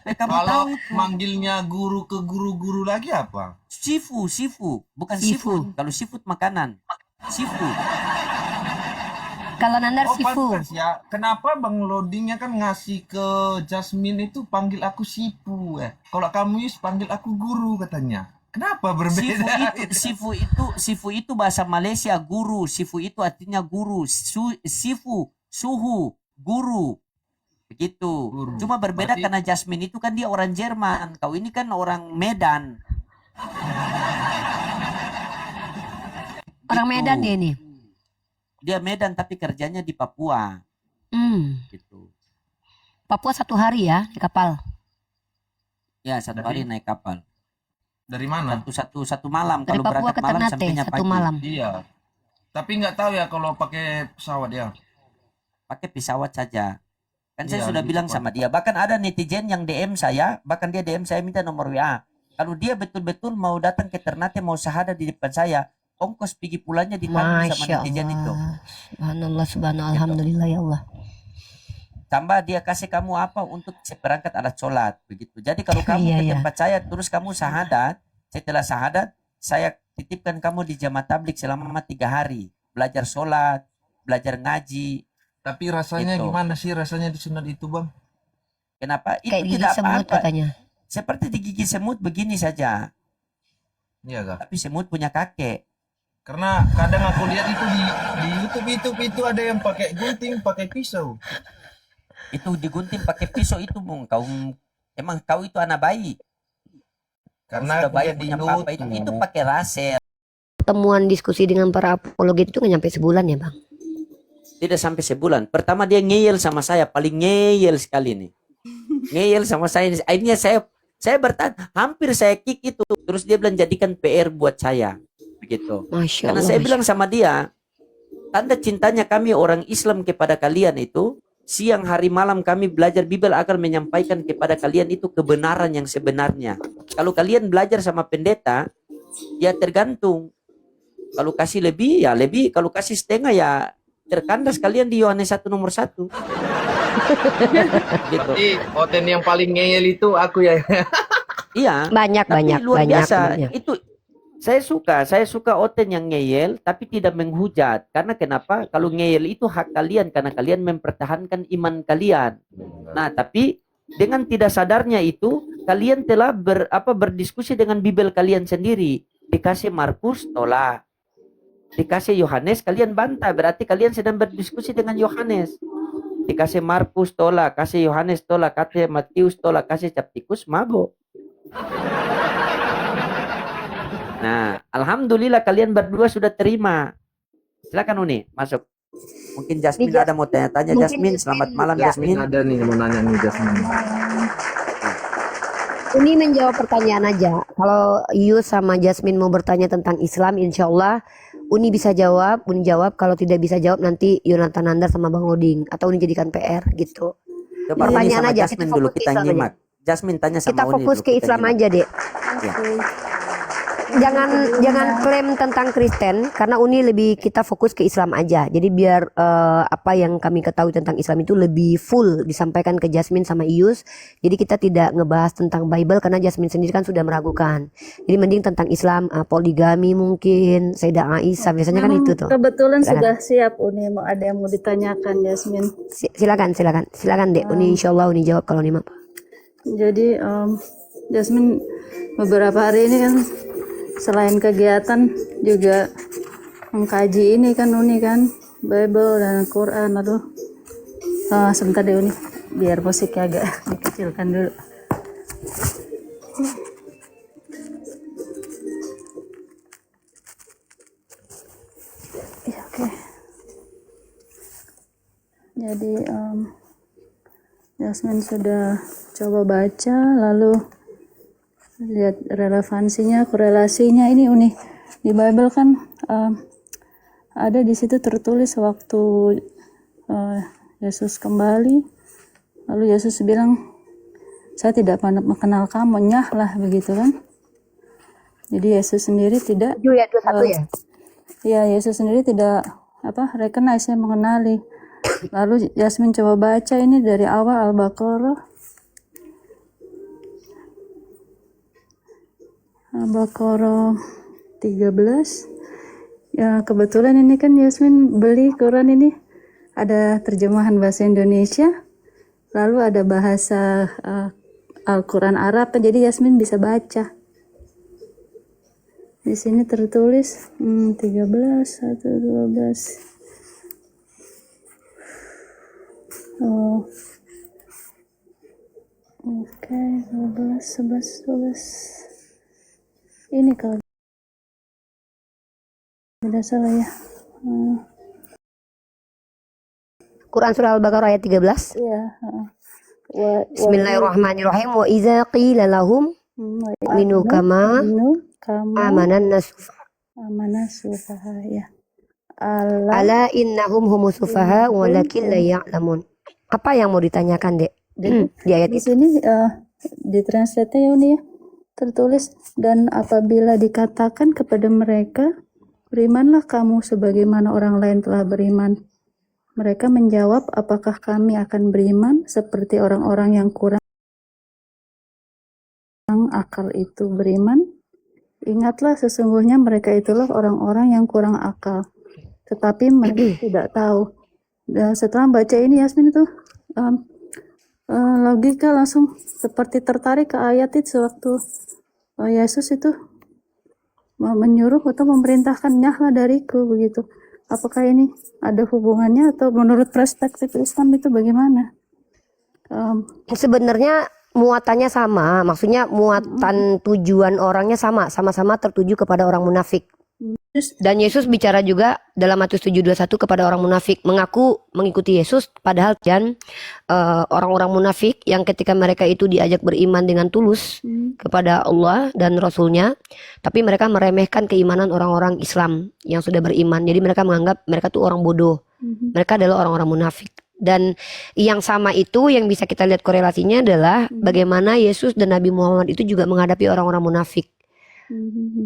Kamu Kalau tahu itu. manggilnya guru ke guru-guru lagi apa? Sifu, bukan seafood. Kalau seafood makanan. Sifu. Kalau Nandar sifu. Pantas ya. Kenapa Bang Loadingnya kan ngasih ke Jasmine itu panggil aku Sifu ya. Kalau kamu Yus panggil aku guru katanya. Kenapa berbeda? Sifu itu bahasa Malaysia guru. Sifu itu artinya guru. Sifu, suhu, guru. Begitu. Guru. Cuma berbeda Berarti- karena Jasmine itu kan dia orang Jerman. Kau ini kan orang Medan. Orang Gitu. Medan dia ini. Dia Medan tapi kerjanya di Papua. Gitu. Papua 1 hari ya di kapal. Ya, 1 hari naik kapal. Dari mana? Satu malam. Dari Kalau Papua berangkat ke malam Ternate sampainya 1 pagi. malam. Iya. Tapi nggak tahu ya kalau pakai pesawat ya. Pakai pesawat saja. Kan saya Iya, sudah gitu, bilang Pak. sama dia. Bahkan ada netizen yang DM saya, bahkan dia DM saya minta nomor WA. Kalau dia betul-betul mau datang ke Ternate, mau syahadat di depan saya, ongkos pergi pulangnya ditanggung sama Masya netizen itu. Allah. Subhanallah, subhanallah, Gitu. alhamdulillah ya Allah. Tambah dia kasih kamu apa untuk seperangkat alat sholat begitu. Jadi kalau kamu Iya, ke iya. tempat saya terus kamu syahadat, setelah syahadat saya titipkan kamu di jamaah tablik selama 3 hari, belajar sholat, belajar ngaji. Tapi rasanya Gitu. gimana sih rasanya di sunat itu, Bang? Kenapa? Itu Kayak gigi tidak semut apa-apa. katanya. Seperti digigit semut begini saja. Iya, Kak. Tapi semut punya kakek. Karena kadang aku lihat itu di YouTube itu ada yang pakai gunting, pakai pisau. Itu digunting pakai pisau itu, Bung. Emang kau itu anak bayi. Karena Sudah aku bayi lihat di punya papa itu YouTube. pakai laser. Pertemuan diskusi dengan para apologet itu nggak nyampe sebulan ya bang? Tidak sampai sebulan. Pertama dia ngeyel sama saya, paling ngeyel sekali nih. Ngeyel sama saya. Akhirnya saya bertahan, hampir saya kick itu. Terus dia bilang jadikan PR buat saya. Begitu. Masya Karena Allah. saya bilang sama dia, tanda cintanya kami orang Islam kepada kalian itu, siang hari malam kami belajar Bible agar menyampaikan kepada kalian itu kebenaran yang sebenarnya. Kalau kalian belajar sama pendeta, ya tergantung. Kalau kasih lebih, ya lebih. Kalau kasih setengah, ya terkandas kalian di Yohanes 1 nomor 1. Gitu. Jadi Oten yang paling ngeyel itu aku ya. Iya. Banyak, Tapi banyak, luar banyak. biasa. temennya. Itu saya suka Oten yang ngeyel tapi tidak menghujat. Karena kenapa? Kalau ngeyel itu hak kalian karena kalian mempertahankan iman kalian. Nah, tapi dengan tidak sadarnya itu kalian telah berdiskusi dengan Bible kalian sendiri. Dikasih Markus tolak. Dikasih Yohanes kalian bantah, berarti kalian sedang berdiskusi dengan Yohanes. Dikasih Markus tolak, kasih Yohanes tolak, kasih Matius tolak, kasih Captikus mabuk. Nah, alhamdulillah kalian berdua sudah terima. Silakan Uni, masuk. Mungkin Jasmine ada mau tanya-tanya. Mungkin Jasmine, selamat malam ya. Jasmine. Ada nih mau nanya nih Jasmine. Ini menjawab pertanyaan aja. Kalau Yus sama Jasmine mau bertanya tentang Islam, insya Allah Uni bisa jawab. Uni jawab. Kalau tidak bisa jawab nanti Yonatan Nandar sama Bang Loding. Atau Uni jadikan PR gitu. Coba Uni Pertanyaan sama aja. Jasmine Kita dulu fokus ke kita Islam nyimak. Jasmine tanya sama Kita Uni fokus dulu, ke kita Islam nyimak. aja, Dek. Ya. Jangan klaim tentang Kristen karena Uni lebih kita fokus ke Islam aja. Jadi biar apa yang kami ketahui tentang Islam itu lebih full disampaikan ke Jasmine sama Ius. Jadi kita tidak ngebahas tentang Bible karena Jasmine sendiri kan sudah meragukan. Jadi mending tentang Islam, poligami mungkin, Sayyidah Aisyah biasanya kan itu tuh. Kebetulan Silakan. sudah siap Uni, mau ada yang mau ditanyakan Yasmin. Silakan Dek. Uni insyaallah Uni jawab kalau Uni mah. Jadi Yasmin beberapa hari ini kan selain kegiatan juga mengkaji ini kan Uni kan Bible dan Quran. Aduh, sebentar deh Uni, biar musiknya agak dikecilkan dulu. Ya, oke. Jadi Yasmin sudah coba baca, lalu lihat relevansinya, korelasinya. Ini Uni di Bible kan ada di situ tertulis waktu Yesus kembali, lalu Yesus bilang, saya tidak mengenal kamu, nyahlah, begitu kan. Jadi Yesus sendiri tidak ya Yesus sendiri tidak recognize, mengenali. Lalu Yasmin coba baca ini dari awal Al-Baqarah 13. Ya kebetulan ini kan Yasmin beli Quran ini ada terjemahan bahasa Indonesia, lalu ada bahasa Al-Quran Arab, jadi Yasmin bisa baca. Di sini tertulis 13, 1, 12. Oh. Oke, 12, 11, 12. Ini kalau tidak salah ya. Quran surah Al-Baqarah ayat 13. Iya, Bismillahirrahmanirrahim. Wa idza qila lahum minu kama amanan sufaha ya. ala innahum humus sufaha walakin la ya'lamun. Apa yang mau ditanyakan, Dek? Jadi Di ayat di itu. sini di translate ya Uni ya, tertulis, dan apabila dikatakan kepada mereka, berimanlah kamu sebagaimana orang lain telah beriman. Mereka menjawab, apakah kami akan beriman seperti orang-orang yang kurang akal itu beriman? Ingatlah, sesungguhnya mereka itulah orang-orang yang kurang akal, tetapi mereka tidak tahu. Dan setelah baca ini Yasmin itu logika langsung seperti tertarik ke ayat itu waktu Yesus itu menyuruh atau memerintahkan, nyahlah dariku, begitu. Apakah ini ada hubungannya atau menurut perspektif Islam itu bagaimana? Sebenarnya muatannya sama, maksudnya muatan tujuan orangnya sama-sama tertuju kepada orang munafik. Dan Yesus bicara juga dalam Matius 7:21 kepada orang munafik, mengaku mengikuti Yesus padahal kan orang-orang munafik yang ketika mereka itu diajak beriman dengan tulus kepada Allah dan Rasulnya, tapi mereka meremehkan keimanan orang-orang Islam yang sudah beriman. Jadi mereka menganggap mereka tuh orang bodoh. Mereka adalah orang-orang munafik. Dan yang sama itu yang bisa kita lihat korelasinya adalah bagaimana Yesus dan Nabi Muhammad itu juga menghadapi orang-orang munafik.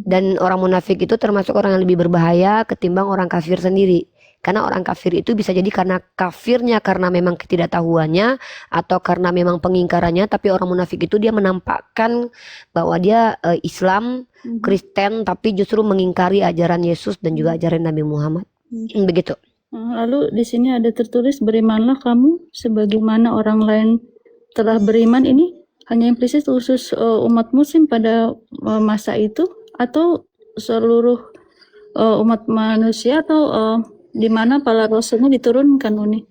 Dan orang munafik itu termasuk orang yang lebih berbahaya ketimbang orang kafir sendiri. Karena orang kafir itu bisa jadi karena kafirnya, karena memang ketidaktahuannya, atau karena memang pengingkarannya. Tapi orang munafik itu dia menampakkan bahwa dia Islam, Kristen, tapi justru mengingkari ajaran Yesus dan juga ajaran Nabi Muhammad. Begitu. Lalu di sini ada tertulis, berimanlah kamu sebagaimana orang lain telah beriman. Ini hanya implisit khusus umat muslim pada masa itu, atau seluruh umat manusia, atau di mana para rasulnya diturunkan, Uni?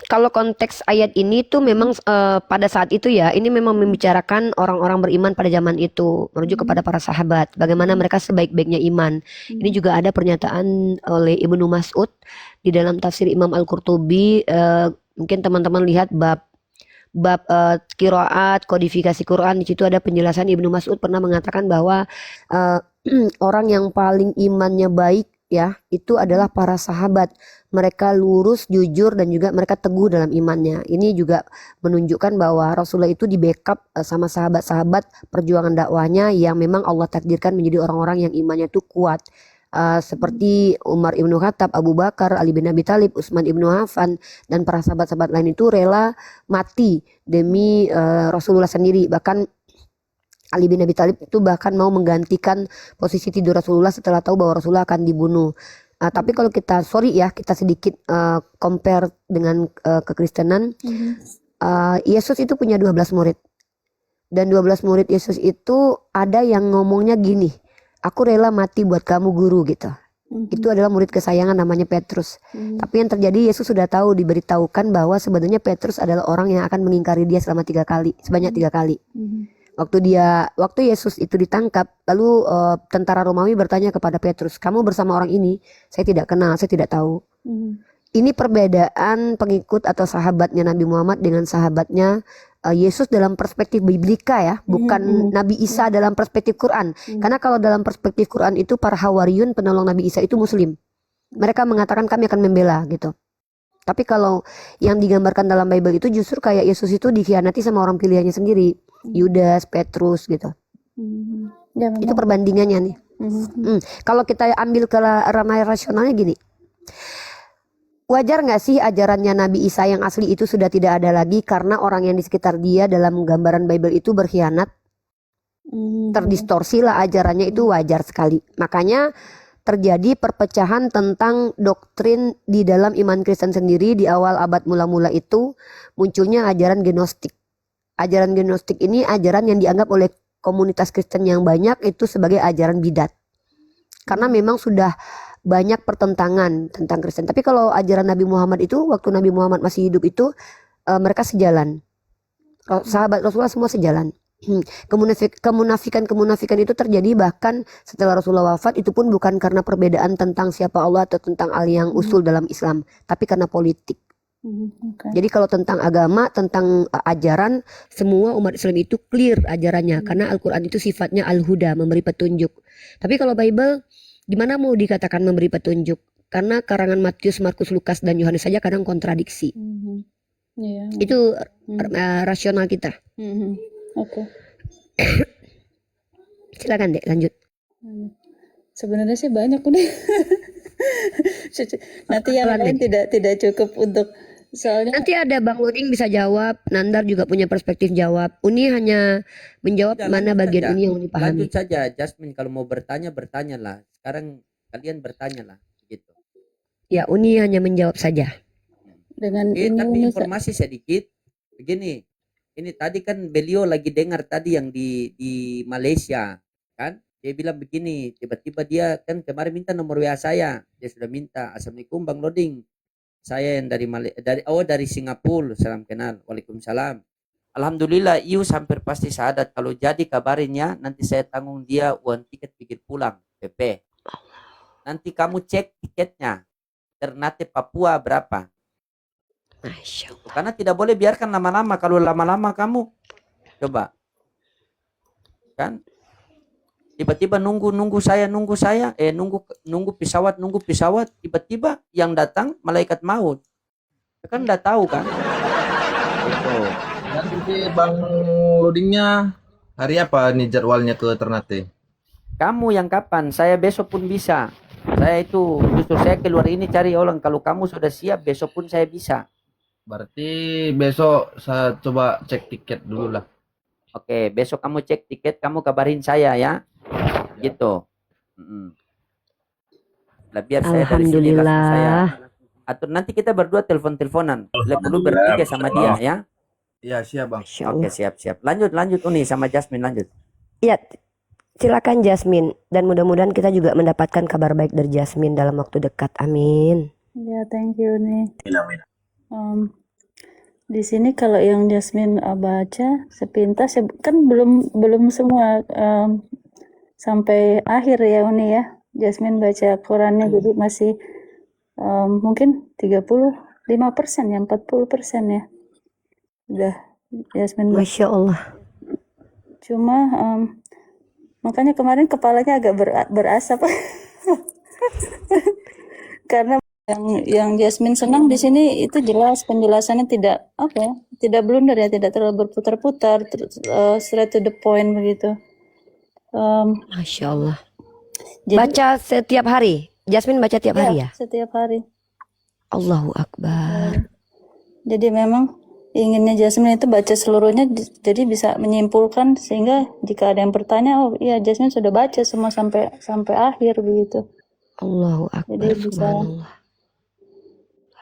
Kalau konteks ayat ini tuh memang pada saat itu ya, ini memang membicarakan orang-orang beriman pada zaman itu, merujuk kepada para sahabat, bagaimana mereka sebaik-baiknya iman. Ini juga ada pernyataan oleh Ibnu Mas'ud di dalam tafsir Imam Al-Qurtubi. Mungkin teman-teman lihat bab qiraat, kodifikasi Quran, di situ ada penjelasan. Ibnu Mas'ud pernah mengatakan bahwa orang yang paling imannya baik ya, itu adalah para sahabat. Mereka lurus, jujur, dan juga mereka teguh dalam imannya. Ini juga menunjukkan bahwa Rasulullah itu di backup sama sahabat-sahabat perjuangan dakwahnya yang memang Allah takdirkan menjadi orang-orang yang imannya itu kuat. Seperti Umar ibnu Khattab, Abu Bakar, Ali bin Abi Thalib, Utsman ibnu Affan, dan para sahabat-sahabat lain itu rela mati demi Rasulullah sendiri. Bahkan Ali bin Abi Thalib itu bahkan mau menggantikan posisi tidur Rasulullah setelah tahu bahwa Rasulullah akan dibunuh. Tapi kalau kita kita sedikit compare dengan kekristenan, Yesus itu punya 12 murid. Dan 12 murid Yesus itu ada yang ngomongnya gini, aku rela mati buat kamu guru gitu. Itu adalah murid kesayangan namanya Petrus. Tapi yang terjadi, Yesus sudah tahu, diberitahukan bahwa sebenarnya Petrus adalah orang yang akan mengingkari dia selama 3 kali, sebanyak 3 kali. Waktu Yesus itu ditangkap, lalu tentara Romawi bertanya kepada Petrus, kamu bersama orang ini? Saya tidak kenal, saya tidak tahu. Ini perbedaan pengikut atau sahabatnya Nabi Muhammad dengan sahabatnya Yesus dalam perspektif biblika ya, bukan Nabi Isa dalam perspektif Quran. Karena kalau dalam perspektif Quran itu para Hawariyun, penolong Nabi Isa itu Muslim. Mereka mengatakan kami akan membela gitu. Tapi kalau yang digambarkan dalam Bible itu justru kayak Yesus itu dikhianati sama orang pilihannya sendiri, Yudas, Petrus gitu. Ya, itu perbandingannya nih. Kalau kita ambil ke ranah rasionalnya gini, wajar nggak sih ajarannya Nabi Isa yang asli itu sudah tidak ada lagi karena orang yang di sekitar dia dalam gambaran Bible itu berkhianat? Terdistorsi lah ajarannya, itu wajar sekali. Makanya terjadi perpecahan tentang doktrin di dalam iman Kristen sendiri. Di awal abad mula-mula itu munculnya ajaran gnostik. Ajaran gnostik ini ajaran yang dianggap oleh komunitas Kristen yang banyak itu sebagai ajaran bidat. Karena memang sudah banyak pertentangan tentang Kristen. Tapi kalau ajaran Nabi Muhammad itu, waktu Nabi Muhammad masih hidup itu mereka sejalan. Sahabat Rasulullah semua sejalan. Kemunafikan itu terjadi bahkan setelah Rasulullah wafat, itu pun bukan karena perbedaan tentang siapa Allah atau tentang hal yang usul dalam Islam, tapi karena politik. Jadi kalau tentang agama, tentang ajaran, semua umat Islam itu clear ajarannya, karena Al-Quran itu sifatnya al-huda, memberi petunjuk. Tapi kalau Bible, gimana mau dikatakan memberi petunjuk? Karena karangan Matius, Markus, Lukas, dan Yohanes saja kadang kontradiksi. Iya. Itu Hmm. rasional kita. Oke. Silakan Dek, lanjut. Sebenarnya sih banyak udah. Nanti yang Pelan, lain Dek. tidak cukup untuk soalnya Nanti ada Bang Loding bisa jawab, Nandar juga punya perspektif jawab. Uni hanya menjawab Udah, mana lanjut bagian saja. Uni yang Uni pahami. Lanjut saja, Jasmine. Kalau mau bertanya, bertanyalah. Sekarang kalian bertanyalah, gitu. Ya, Uni hanya menjawab saja. dengan Tapi ini informasi sedikit. Begini, ini tadi kan beliau lagi dengar tadi yang di Malaysia, kan? Dia bilang begini, tiba-tiba dia kan kemarin minta nomor WA saya. Dia sudah minta, Assalamualaikum Bang Loding. Saya yang dari Singapura, salam kenal. Waalaikumsalam. Alhamdulillah, Ius hampir pasti syahadat. Kalau jadi kabarinnya, nanti saya tanggung dia uang tiket pikir pulang, PP. Nanti kamu cek tiketnya, Ternate Papua berapa. Masya Allah. Karena tidak boleh biarkan lama-lama. Kalau lama-lama kamu, coba. Kan? Tiba-tiba nunggu saya, nunggu pesawat, tiba-tiba yang datang malaikat maut. Kan udah tahu kan? Gitu. Nanti Bang Lodingnya hari apa nih jadwalnya ke Ternate? Kamu yang kapan? Saya besok pun bisa. Saya itu justru saya keluar ini cari orang. Kalau kamu sudah siap, besok pun saya bisa. Berarti besok saya coba cek tiket dulu lah. Oke, besok kamu cek tiket, kamu kabarin saya ya. Gitu. Lah biar saya dari sini langsung saya. Atau nanti kita berdua telepon-teleponan. Perlu bertiga sama dia ya. Iya, siap Bang. Masya Allah. Oke, siap. Lanjut Uni sama Jasmine lanjut. Ya, silakan Jasmine. Dan mudah-mudahan kita juga mendapatkan kabar baik dari Jasmine dalam waktu dekat. Amin. ya thank you nih. Di sini kalau yang Jasmine baca sepintas ya, kan belum semua sampai akhir ya Uni ya. Jasmine baca Qurannya jadi masih mungkin 35% ya, 40% ya. Udah Jasmine baca. Masya Allah. Cuma makanya kemarin kepalanya agak berasap. Karena yang Jasmine senang di sini itu jelas penjelasannya tidak tidak blunder ya, tidak terlalu berputar-putar, straight to the point begitu. Masya Allah. Baca setiap hari. Jasmine baca tiap hari ya? Setiap hari. Allahu Akbar. Jadi memang inginnya Jasmine itu baca seluruhnya, jadi bisa menyimpulkan sehingga jika ada yang bertanya, oh iya Jasmine sudah baca semua sampai akhir begitu. Allahu Akbar. Jadi bisa.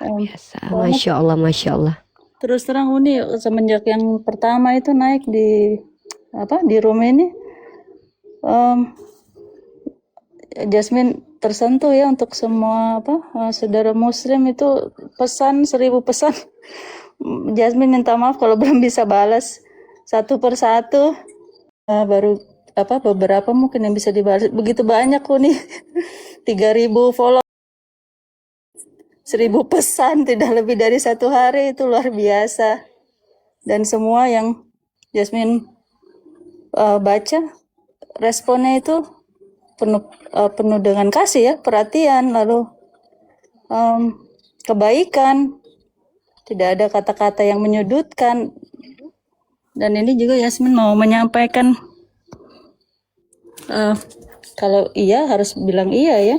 Biasa. Masya Allah. Terus terang Uni semenjak yang pertama itu naik di room ini, Jasmine tersentuh ya untuk semua saudara Muslim itu 1000 pesan. Jasmine minta maaf kalau belum bisa balas satu persatu, baru beberapa mungkin yang bisa dibalas. Begitu banyak Uni, 3000 follow. 1000 pesan tidak lebih dari satu hari, itu luar biasa. Dan semua yang Jasmine baca responnya itu penuh dengan kasih ya, perhatian, lalu kebaikan, tidak ada kata-kata yang menyudutkan. Dan ini juga Jasmine mau menyampaikan kalau iya harus bilang iya ya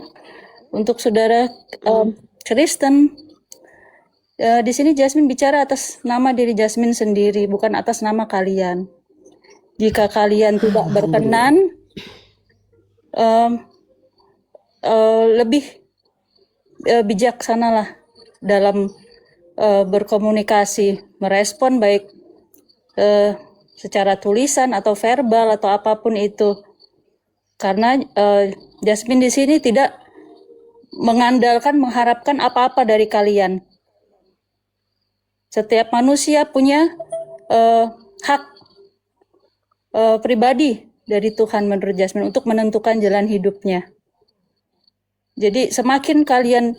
untuk saudara Kristen. Di sini Jasmine bicara atas nama diri Jasmine sendiri, bukan atas nama kalian. Jika kalian tidak berkenan, lebih bijaksanalah dalam berkomunikasi, merespon baik secara tulisan atau verbal atau apapun itu. Karena Jasmine di sini tidak mengharapkan apa-apa dari kalian. Setiap manusia punya hak pribadi dari Tuhan menurut Jasmine untuk menentukan jalan hidupnya. Jadi semakin kalian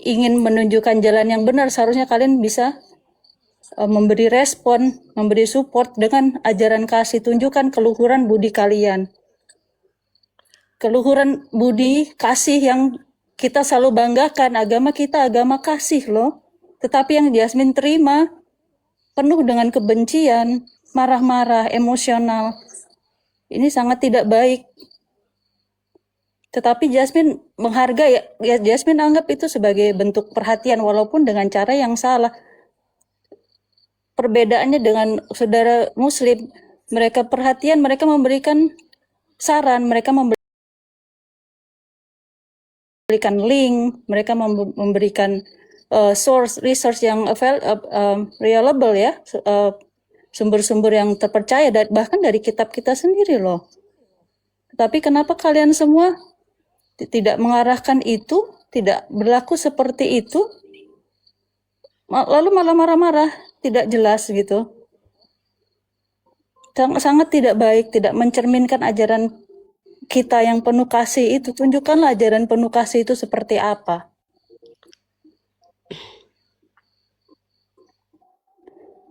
ingin menunjukkan jalan yang benar, seharusnya kalian bisa memberi respon, memberi support dengan ajaran kasih. Tunjukkan keluhuran budi kalian. Keluhuran budi kasih yang kita selalu banggakan. Agama kita agama kasih loh. Tetapi yang Jasmine terima penuh dengan kebencian, marah-marah, emosional. Ini sangat tidak baik. Tetapi Jasmine menghargai, ya Jasmine anggap itu sebagai bentuk perhatian walaupun dengan cara yang salah. Perbedaannya dengan saudara Muslim, mereka perhatian, mereka memberikan saran, mereka memberikan link, mereka memberikan source resource yang reliable ya, sumber-sumber yang terpercaya, bahkan dari kitab kita sendiri loh. Tapi kenapa kalian semua tidak mengarahkan itu, tidak berlaku seperti itu, lalu malah marah-marah, tidak jelas gitu. Sangat tidak baik, tidak mencerminkan ajaran kita yang penuh kasih itu. Tunjukkanlah ajaran penuh kasih itu seperti apa.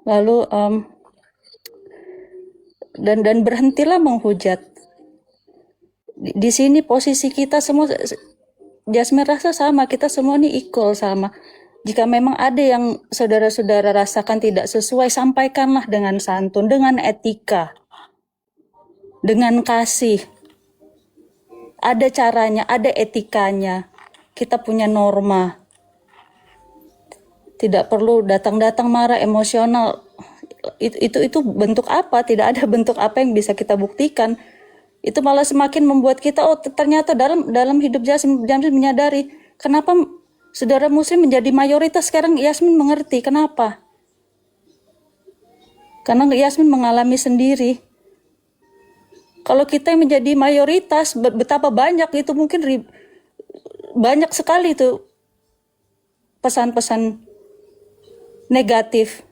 Lalu dan berhentilah menghujat. Di sini posisi kita semua, Jasmine rasa sama, kita semua ini equal sama. Jika memang ada yang saudara-saudara rasakan tidak sesuai, sampaikanlah dengan santun, dengan etika, dengan kasih. Ada caranya, ada etikanya. Kita punya norma. Tidak perlu datang-datang marah, emosional. Itu bentuk apa? Tidak ada bentuk apa yang bisa kita buktikan. Itu malah semakin membuat kita, oh ternyata dalam hidup Jasmine menyadari kenapa saudara Muslim menjadi mayoritas. Sekarang Yasmin mengerti kenapa. Karena Yasmin mengalami sendiri. Kalau kita yang menjadi mayoritas, betapa banyak itu, mungkin banyak sekali itu pesan-pesan negatif,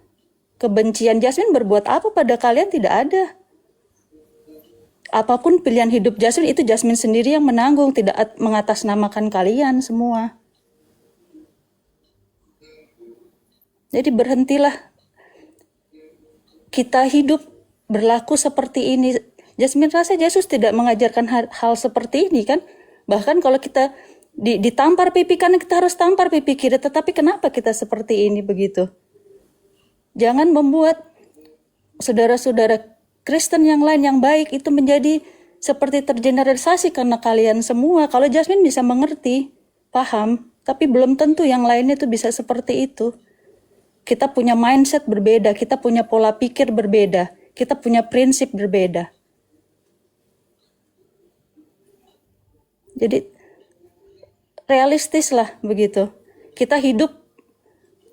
kebencian. Jasmine berbuat apa pada kalian? Tidak ada. Apapun pilihan hidup Jasmine, itu Jasmine sendiri yang menanggung, tidak mengatasnamakan kalian semua. Jadi berhentilah kita hidup berlaku seperti ini. Jasmine rasa Yesus tidak mengajarkan hal seperti ini kan. Bahkan kalau kita ditampar pipi kanan, kita harus tampar pipi kiri. Tetapi kenapa kita seperti ini begitu? Jangan membuat saudara-saudara Kristen yang lain yang baik itu menjadi seperti tergeneralisasi karena kalian semua. Kalau Jasmine bisa mengerti, paham, tapi belum tentu yang lainnya itu bisa seperti itu. Kita punya mindset berbeda, kita punya pola pikir berbeda, kita punya prinsip berbeda. Jadi realistis lah begitu. Kita hidup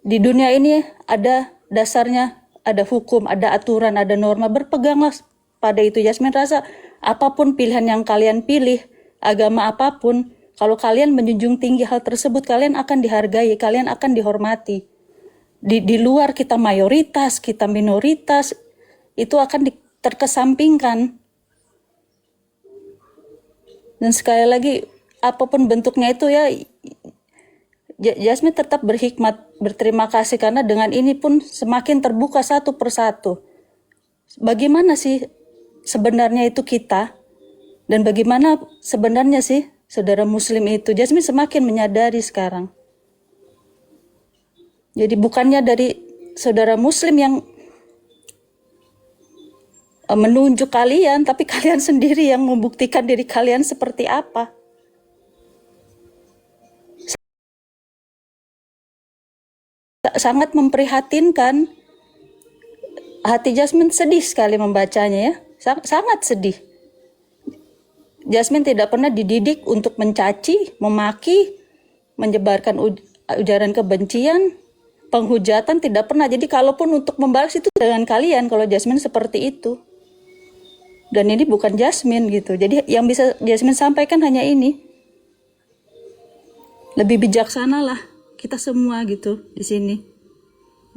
di dunia ini, ada dasarnya, ada hukum, ada aturan, ada norma. Berpeganglah pada itu. Jasmine rasa apapun pilihan yang kalian pilih, agama apapun, kalau kalian menjunjung tinggi hal tersebut, kalian akan dihargai, kalian akan dihormati. Di luar kita mayoritas, kita minoritas, itu akan terkesampingkan. Dan sekali lagi, apapun bentuknya itu ya, Jasmine tetap berhikmat, berterima kasih karena dengan ini pun semakin terbuka satu persatu. Bagaimana sih sebenarnya itu kita? Dan bagaimana sebenarnya sih saudara Muslim itu? Jasmine semakin menyadari sekarang. Jadi bukannya dari saudara Muslim yang menunjuk kalian, tapi kalian sendiri yang membuktikan diri kalian seperti apa. Sangat memprihatinkan. Hati Jasmine sedih sekali membacanya ya. Sangat sedih. Jasmine tidak pernah dididik untuk mencaci, memaki, menyebarkan ujaran kebencian, penghujatan, tidak pernah. Jadi kalaupun untuk membalas itu dengan kalian, kalau Jasmine seperti itu. Dan ini bukan Jasmine gitu. Jadi yang bisa Jasmine sampaikan hanya ini. Lebih bijaksana lah kita semua gitu di sini.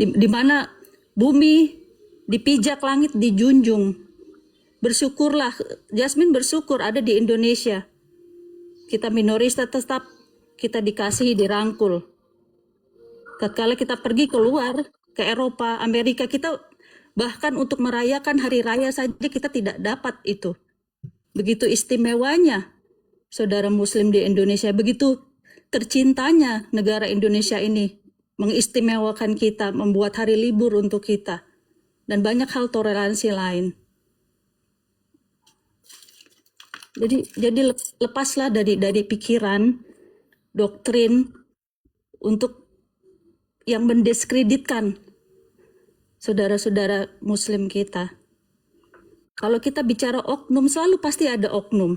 Di mana bumi dipijak, langit dijunjung. Bersyukurlah, Jasmine bersyukur ada di Indonesia. Kita minoritas tetap kita dikasihi, dirangkul. Tatkala kita pergi keluar ke Eropa, Amerika, kita bahkan untuk merayakan hari raya saja kita tidak dapat itu. Begitu istimewanya saudara Muslim di Indonesia, begitu tercintanya negara Indonesia ini mengistimewakan kita, membuat hari libur untuk kita, dan banyak hal toleransi lain. Jadi lepaslah dari pikiran, doktrin untuk yang mendiskreditkan saudara-saudara Muslim kita. Kalau kita bicara oknum, selalu pasti ada oknum.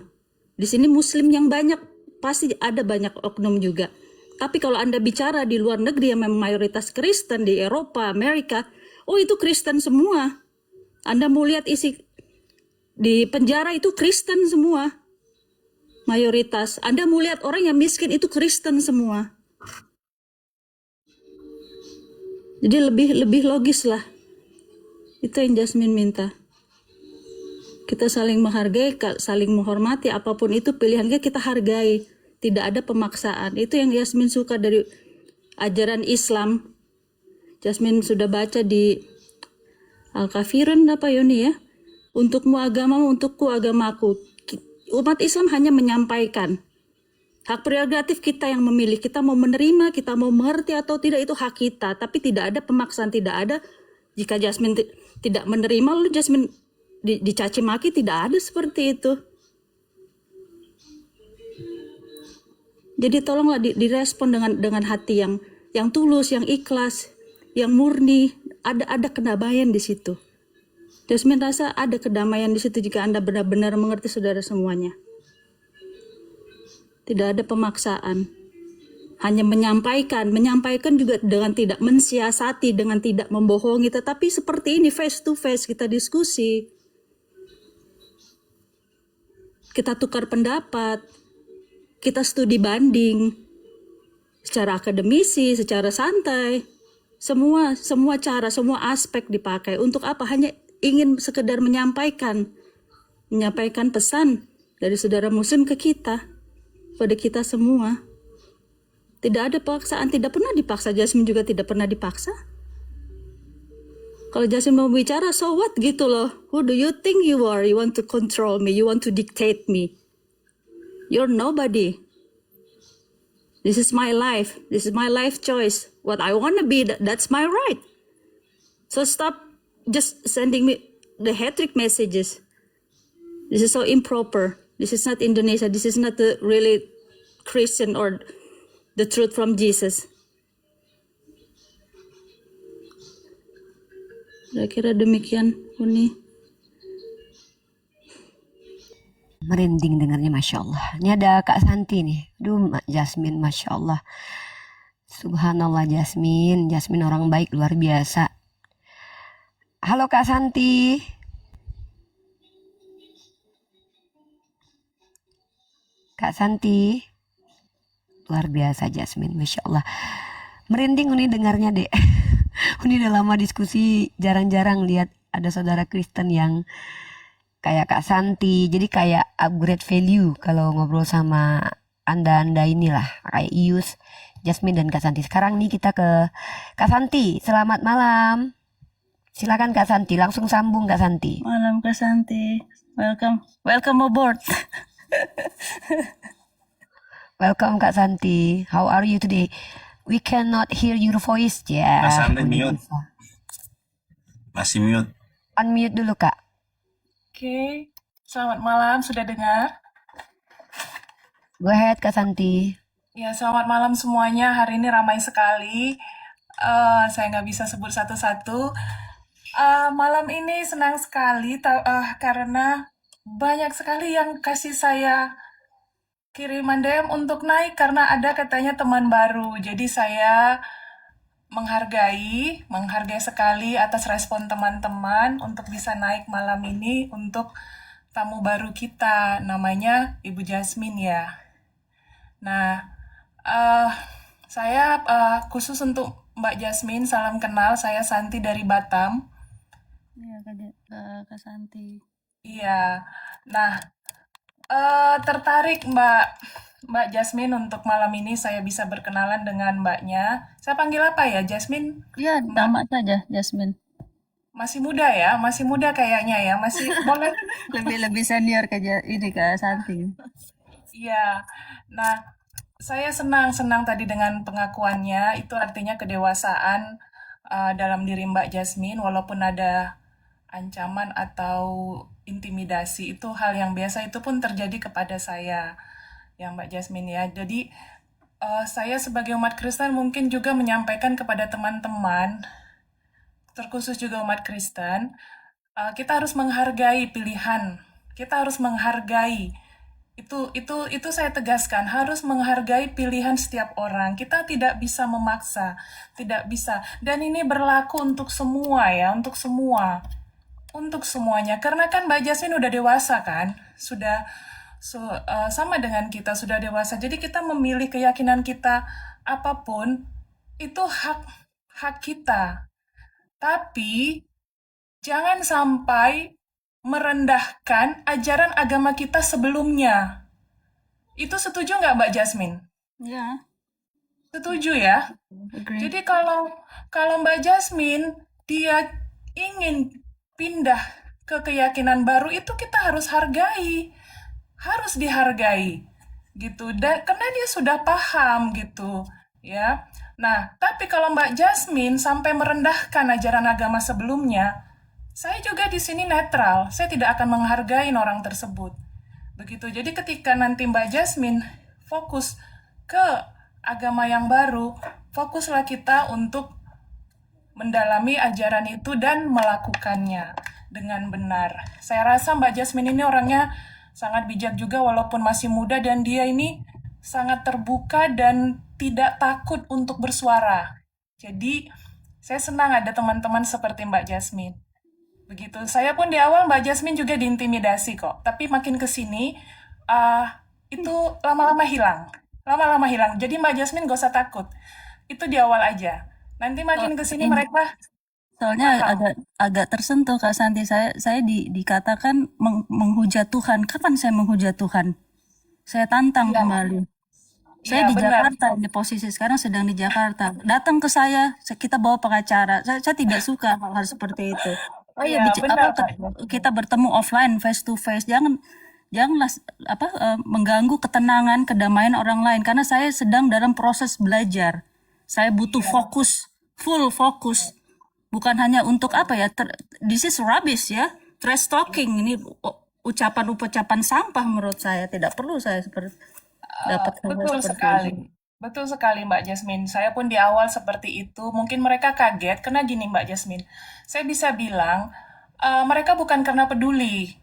Di sini Muslim yang banyak, pasti ada banyak oknum juga. Tapi kalau Anda bicara di luar negeri yang memang mayoritas Kristen, di Eropa, Amerika, oh itu Kristen semua. Anda mau lihat isi di penjara itu Kristen semua. Mayoritas. Anda mau lihat orang yang miskin itu Kristen semua. Jadi lebih logis lah. Itu yang Jasmine minta. Kita saling menghargai, saling menghormati, apapun itu pilihan kita hargai. Tidak ada pemaksaan. Itu yang Jasmine suka dari ajaran Islam. Jasmine sudah baca di Al-Kafirun apa Yoni ya? Untukmu agamamu, untukku agamaku. Umat Islam hanya menyampaikan. Hak prerogatif kita yang memilih. Kita mau menerima, kita mau mengerti atau tidak, itu hak kita. Tapi tidak ada pemaksaan, tidak ada. Jika Jasmine tidak menerima, lalu Jasmine dicaci maki, tidak ada seperti itu. Jadi tolonglah direspon dengan hati yang tulus, yang ikhlas, yang murni. Ada kedamaian di situ. Jasmine rasa ada kedamaian di situ jika Anda benar-benar mengerti saudara semuanya. Tidak ada pemaksaan. Hanya menyampaikan juga dengan tidak mensiasati, dengan tidak membohongi, tetapi seperti ini face to face kita diskusi. Kita tukar pendapat, kita studi banding, secara akademisi, secara santai, semua cara, semua aspek dipakai. Untuk apa? Hanya ingin sekedar menyampaikan pesan dari saudara Muslim ke kita, pada kita semua. Tidak ada paksaan, tidak pernah dipaksa. Jasmine juga tidak pernah dipaksa. Kalau Jasmine mau bicara, so what gitu loh. Who do you think you are? You want to control me, you want to dictate me. You're nobody. This is my life. This is my life choice. What I want to be, that's my right. So stop just sending me the hat-trick messages. This is so improper. This is not Indonesia. This is not the really Christian or the truth from Jesus. Kira-kira demikian, Uni. Merinding dengarnya, Masya Allah. Ini ada Kak Santi nih. Aduh, Jasmine, Masya Allah. Subhanallah Jasmine. Jasmine orang baik, luar biasa. Halo Kak Santi. Kak Santi. Luar biasa Jasmine, Masya Allah. Merinding Uni dengarnya deh. Uni udah lama diskusi, jarang-jarang lihat ada saudara Kristen yang kayak Kak Santi. Jadi kayak upgrade value kalau ngobrol sama anda inilah. Kayak Ius, Jasmine, dan Kak Santi. Sekarang nih kita ke Kak Santi. Selamat malam. Silakan Kak Santi, langsung sambung Kak Santi. Malam Kak Santi. Welcome aboard. Welcome Kak Santi. How are you today? We cannot hear your voice ya. Kak Santi mute. Masih mute. Unmute dulu Kak. Oke, selamat malam, sudah dengar? Go ahead Kak Santi. Ya, selamat malam semuanya. Hari ini ramai sekali. Saya nggak bisa sebut satu-satu. Malam ini senang sekali karena banyak sekali yang kasih saya kiriman DM untuk naik karena ada katanya teman baru. Jadi saya menghargai sekali atas respon teman-teman untuk bisa naik malam ini untuk tamu baru kita, namanya Ibu Jasmine ya. Nah, saya khusus untuk Mbak Jasmine, salam kenal, saya Santi dari Batam. Iya, Kak Santi. Iya, nah tertarik Mbak Jasmine untuk malam ini saya bisa berkenalan dengan mbaknya. Saya panggil apa ya, Jasmine? Iya, nama saja Jasmine. Masih muda ya, masih muda kayaknya ya, masih boleh. Lebih senior ke ini Kak Santi. Iya, nah saya senang tadi dengan pengakuannya. Itu artinya kedewasaan dalam diri Mbak Jasmine, walaupun ada ancaman atau intimidasi, itu hal yang biasa, itu pun terjadi kepada saya, ya Mbak Jasmine ya. Jadi saya sebagai umat Kristen mungkin juga menyampaikan kepada teman-teman, terkhusus juga umat Kristen, kita harus menghargai pilihan, kita harus menghargai, itu saya tegaskan, harus menghargai pilihan setiap orang. Kita tidak bisa memaksa, tidak bisa. Dan ini berlaku untuk semua ya, untuk semuanya. Karena kan Mbak Jasmine udah dewasa kan, sudah sama dengan kita, sudah dewasa. Jadi kita memilih keyakinan kita apapun, itu hak kita. Tapi jangan sampai merendahkan ajaran agama kita sebelumnya. Itu setuju nggak Mbak Jasmine? Ya, Setuju ya? agree. Jadi kalau Mbak Jasmine dia ingin pindah ke keyakinan baru, itu kita harus hargai, harus dihargai gitu. Dan karena dia sudah paham gitu, ya. Nah, tapi kalau Mbak Jasmine sampai merendahkan ajaran agama sebelumnya, saya juga di sini netral. Saya tidak akan menghargai orang tersebut. Begitu. Jadi ketika nanti Mbak Jasmine fokus ke agama yang baru, fokuslah kita untuk mendalami ajaran itu dan melakukannya dengan benar. Saya rasa Mbak Jasmine ini orangnya sangat bijak juga walaupun masih muda, dan dia ini sangat terbuka dan tidak takut untuk bersuara. Jadi saya senang ada teman-teman seperti Mbak Jasmine. Begitu. Saya pun di awal Mbak Jasmine juga diintimidasi kok. Tapi makin ke sini, itu lama-lama hilang. Lama-lama hilang. Jadi Mbak Jasmine gak usah takut. Itu di awal aja. Nanti makin ke sini mereka Soalnya paham. agak tersentuh Kak Santi. Saya dikatakan menghujat Tuhan. Kapan saya menghujat Tuhan? Saya tantang Iya, kembali. Saya iya di benar. Jakarta, di posisi sekarang sedang di Jakarta. Datang ke saya, kita bawa pengacara. Saya tidak suka hal-hal seperti itu. Oh iya, Iya, benar Mbak Jasmine. kita bertemu offline, face to face. Janganlah mengganggu ketenangan, kedamaian orang lain. Karena saya sedang dalam proses belajar. Saya butuh fokus, full fokus. Bukan hanya untuk this is rubbish ya. Trash talking, ini ucapan-ucapan sampah menurut saya. Tidak perlu saya dapat hal Betul seperti sekali. ini. Betul sekali Mbak Jasmine. Saya pun di awal seperti itu. Mungkin mereka kaget karena gini Mbak Jasmine. Saya bisa bilang mereka bukan karena peduli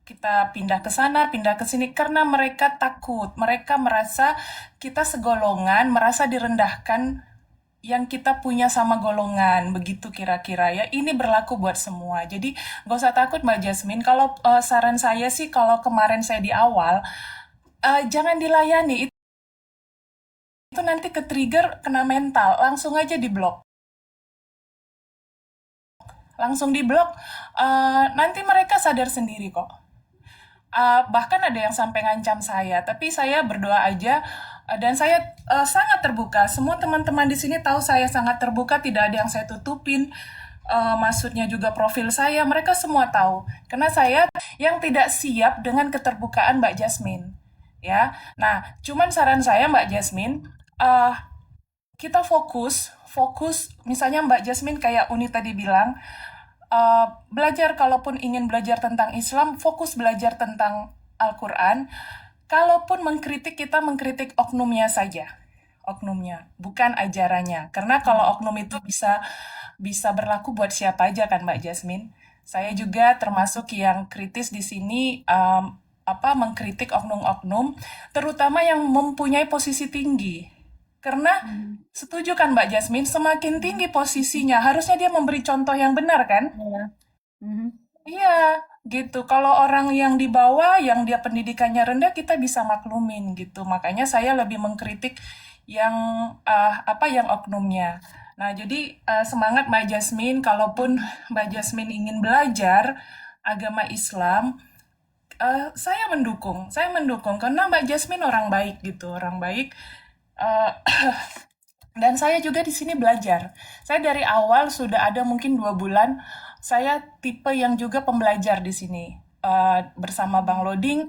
kita pindah ke sana, pindah ke sini, karena mereka takut. Mereka merasa kita segolongan, merasa direndahkan yang kita punya sama golongan, begitu kira-kira ya. Ini berlaku buat semua. Jadi gak usah takut Mbak Jasmine. Kalau saran saya sih, kalau kemarin saya di awal, jangan dilayani. Itu nanti ke trigger, kena mental, langsung aja diblok. Langsung diblok, nanti mereka sadar sendiri kok. Bahkan ada yang sampai ngancam saya, tapi saya berdoa aja, dan saya sangat terbuka. Semua teman-teman di sini tahu saya sangat terbuka, tidak ada yang saya tutupin. Maksudnya juga profil saya, mereka semua tahu. Karena saya yang tidak siap dengan keterbukaan Mbak Jasmine. Ya, nah, cuman saran saya Mbak Jasmine, kita fokus, misalnya Mbak Jasmine kayak Uni tadi bilang, belajar, kalaupun ingin belajar tentang Islam, fokus belajar tentang Al-Quran. Kalaupun mengkritik, kita mengkritik oknumnya saja. Oknumnya, bukan ajarannya. Karena kalau oknum itu bisa berlaku buat siapa aja kan Mbak Jasmine. Saya juga termasuk yang kritis di sini, mengkritik oknum-oknum, terutama yang mempunyai posisi tinggi. Karena setuju kan Mbak Jasmine, semakin tinggi posisinya, harusnya dia memberi contoh yang benar kan? Iya, gitu. Kalau orang yang di bawah, yang dia pendidikannya rendah, kita bisa maklumin gitu. Makanya saya lebih mengkritik yang yang oknumnya. Nah, jadi semangat Mbak Jasmine, kalaupun Mbak Jasmine ingin belajar agama Islam, saya mendukung karena Mbak Jasmine orang baik gitu, orang baik. Dan saya juga di sini belajar. Saya dari awal sudah ada mungkin 2 bulan, saya tipe yang juga pembelajar di sini. Bersama Bang Loding,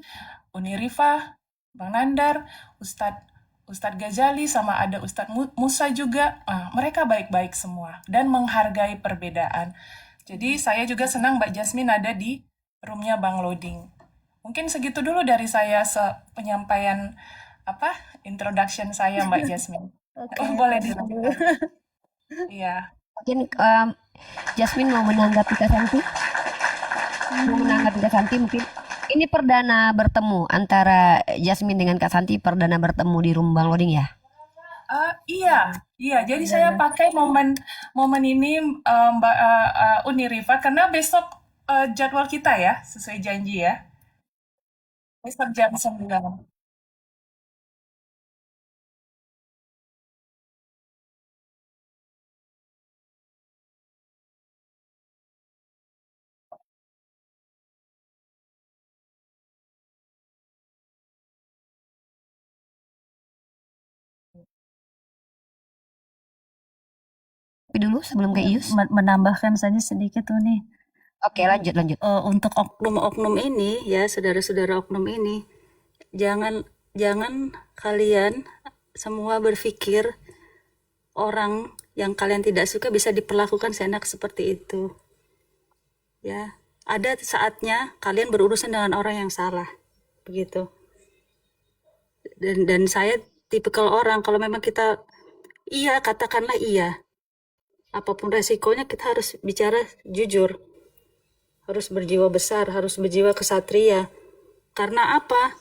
Uni Rifa, Bang Nandar, Ustadz Ustadz Ghazali sama ada Ustadz Musa juga. Mereka baik-baik semua dan menghargai perbedaan. Jadi saya juga senang Mbak Jasmine ada di roomnya Bang Loading. Mungkin segitu dulu dari saya penyampaian introduction saya Mbak Jasmine. Oke, Boleh terima dilanjutkan. kasih. Iya. Mungkin Jasmine mau menanggapi Kak Santi? Mau menanggapi Kak Santi mungkin? Ini perdana bertemu antara Jasmine dengan Kak Santi, perdana bertemu di room Bang Loading ya? Iya. Jadi saya pakai momen ini Mbak Uni Rifa karena besok jadwal kita ya, sesuai janji ya. Besok jam 9. Tapi dulu sebelum ke Ius. Menambahkan saja sedikit tuh nih. Oke, lanjut. Untuk oknum-oknum ini ya, saudara-saudara oknum ini, jangan kalian semua berpikir orang yang kalian tidak suka bisa diperlakukan seenak seperti itu. Ya, ada saatnya kalian berurusan dengan orang yang salah, begitu. Dan saya tipikal orang kalau memang kita katakanlah iya. Apapun resikonya kita harus bicara jujur. Harus berjiwa besar, harus berjiwa kesatria. Karena apa?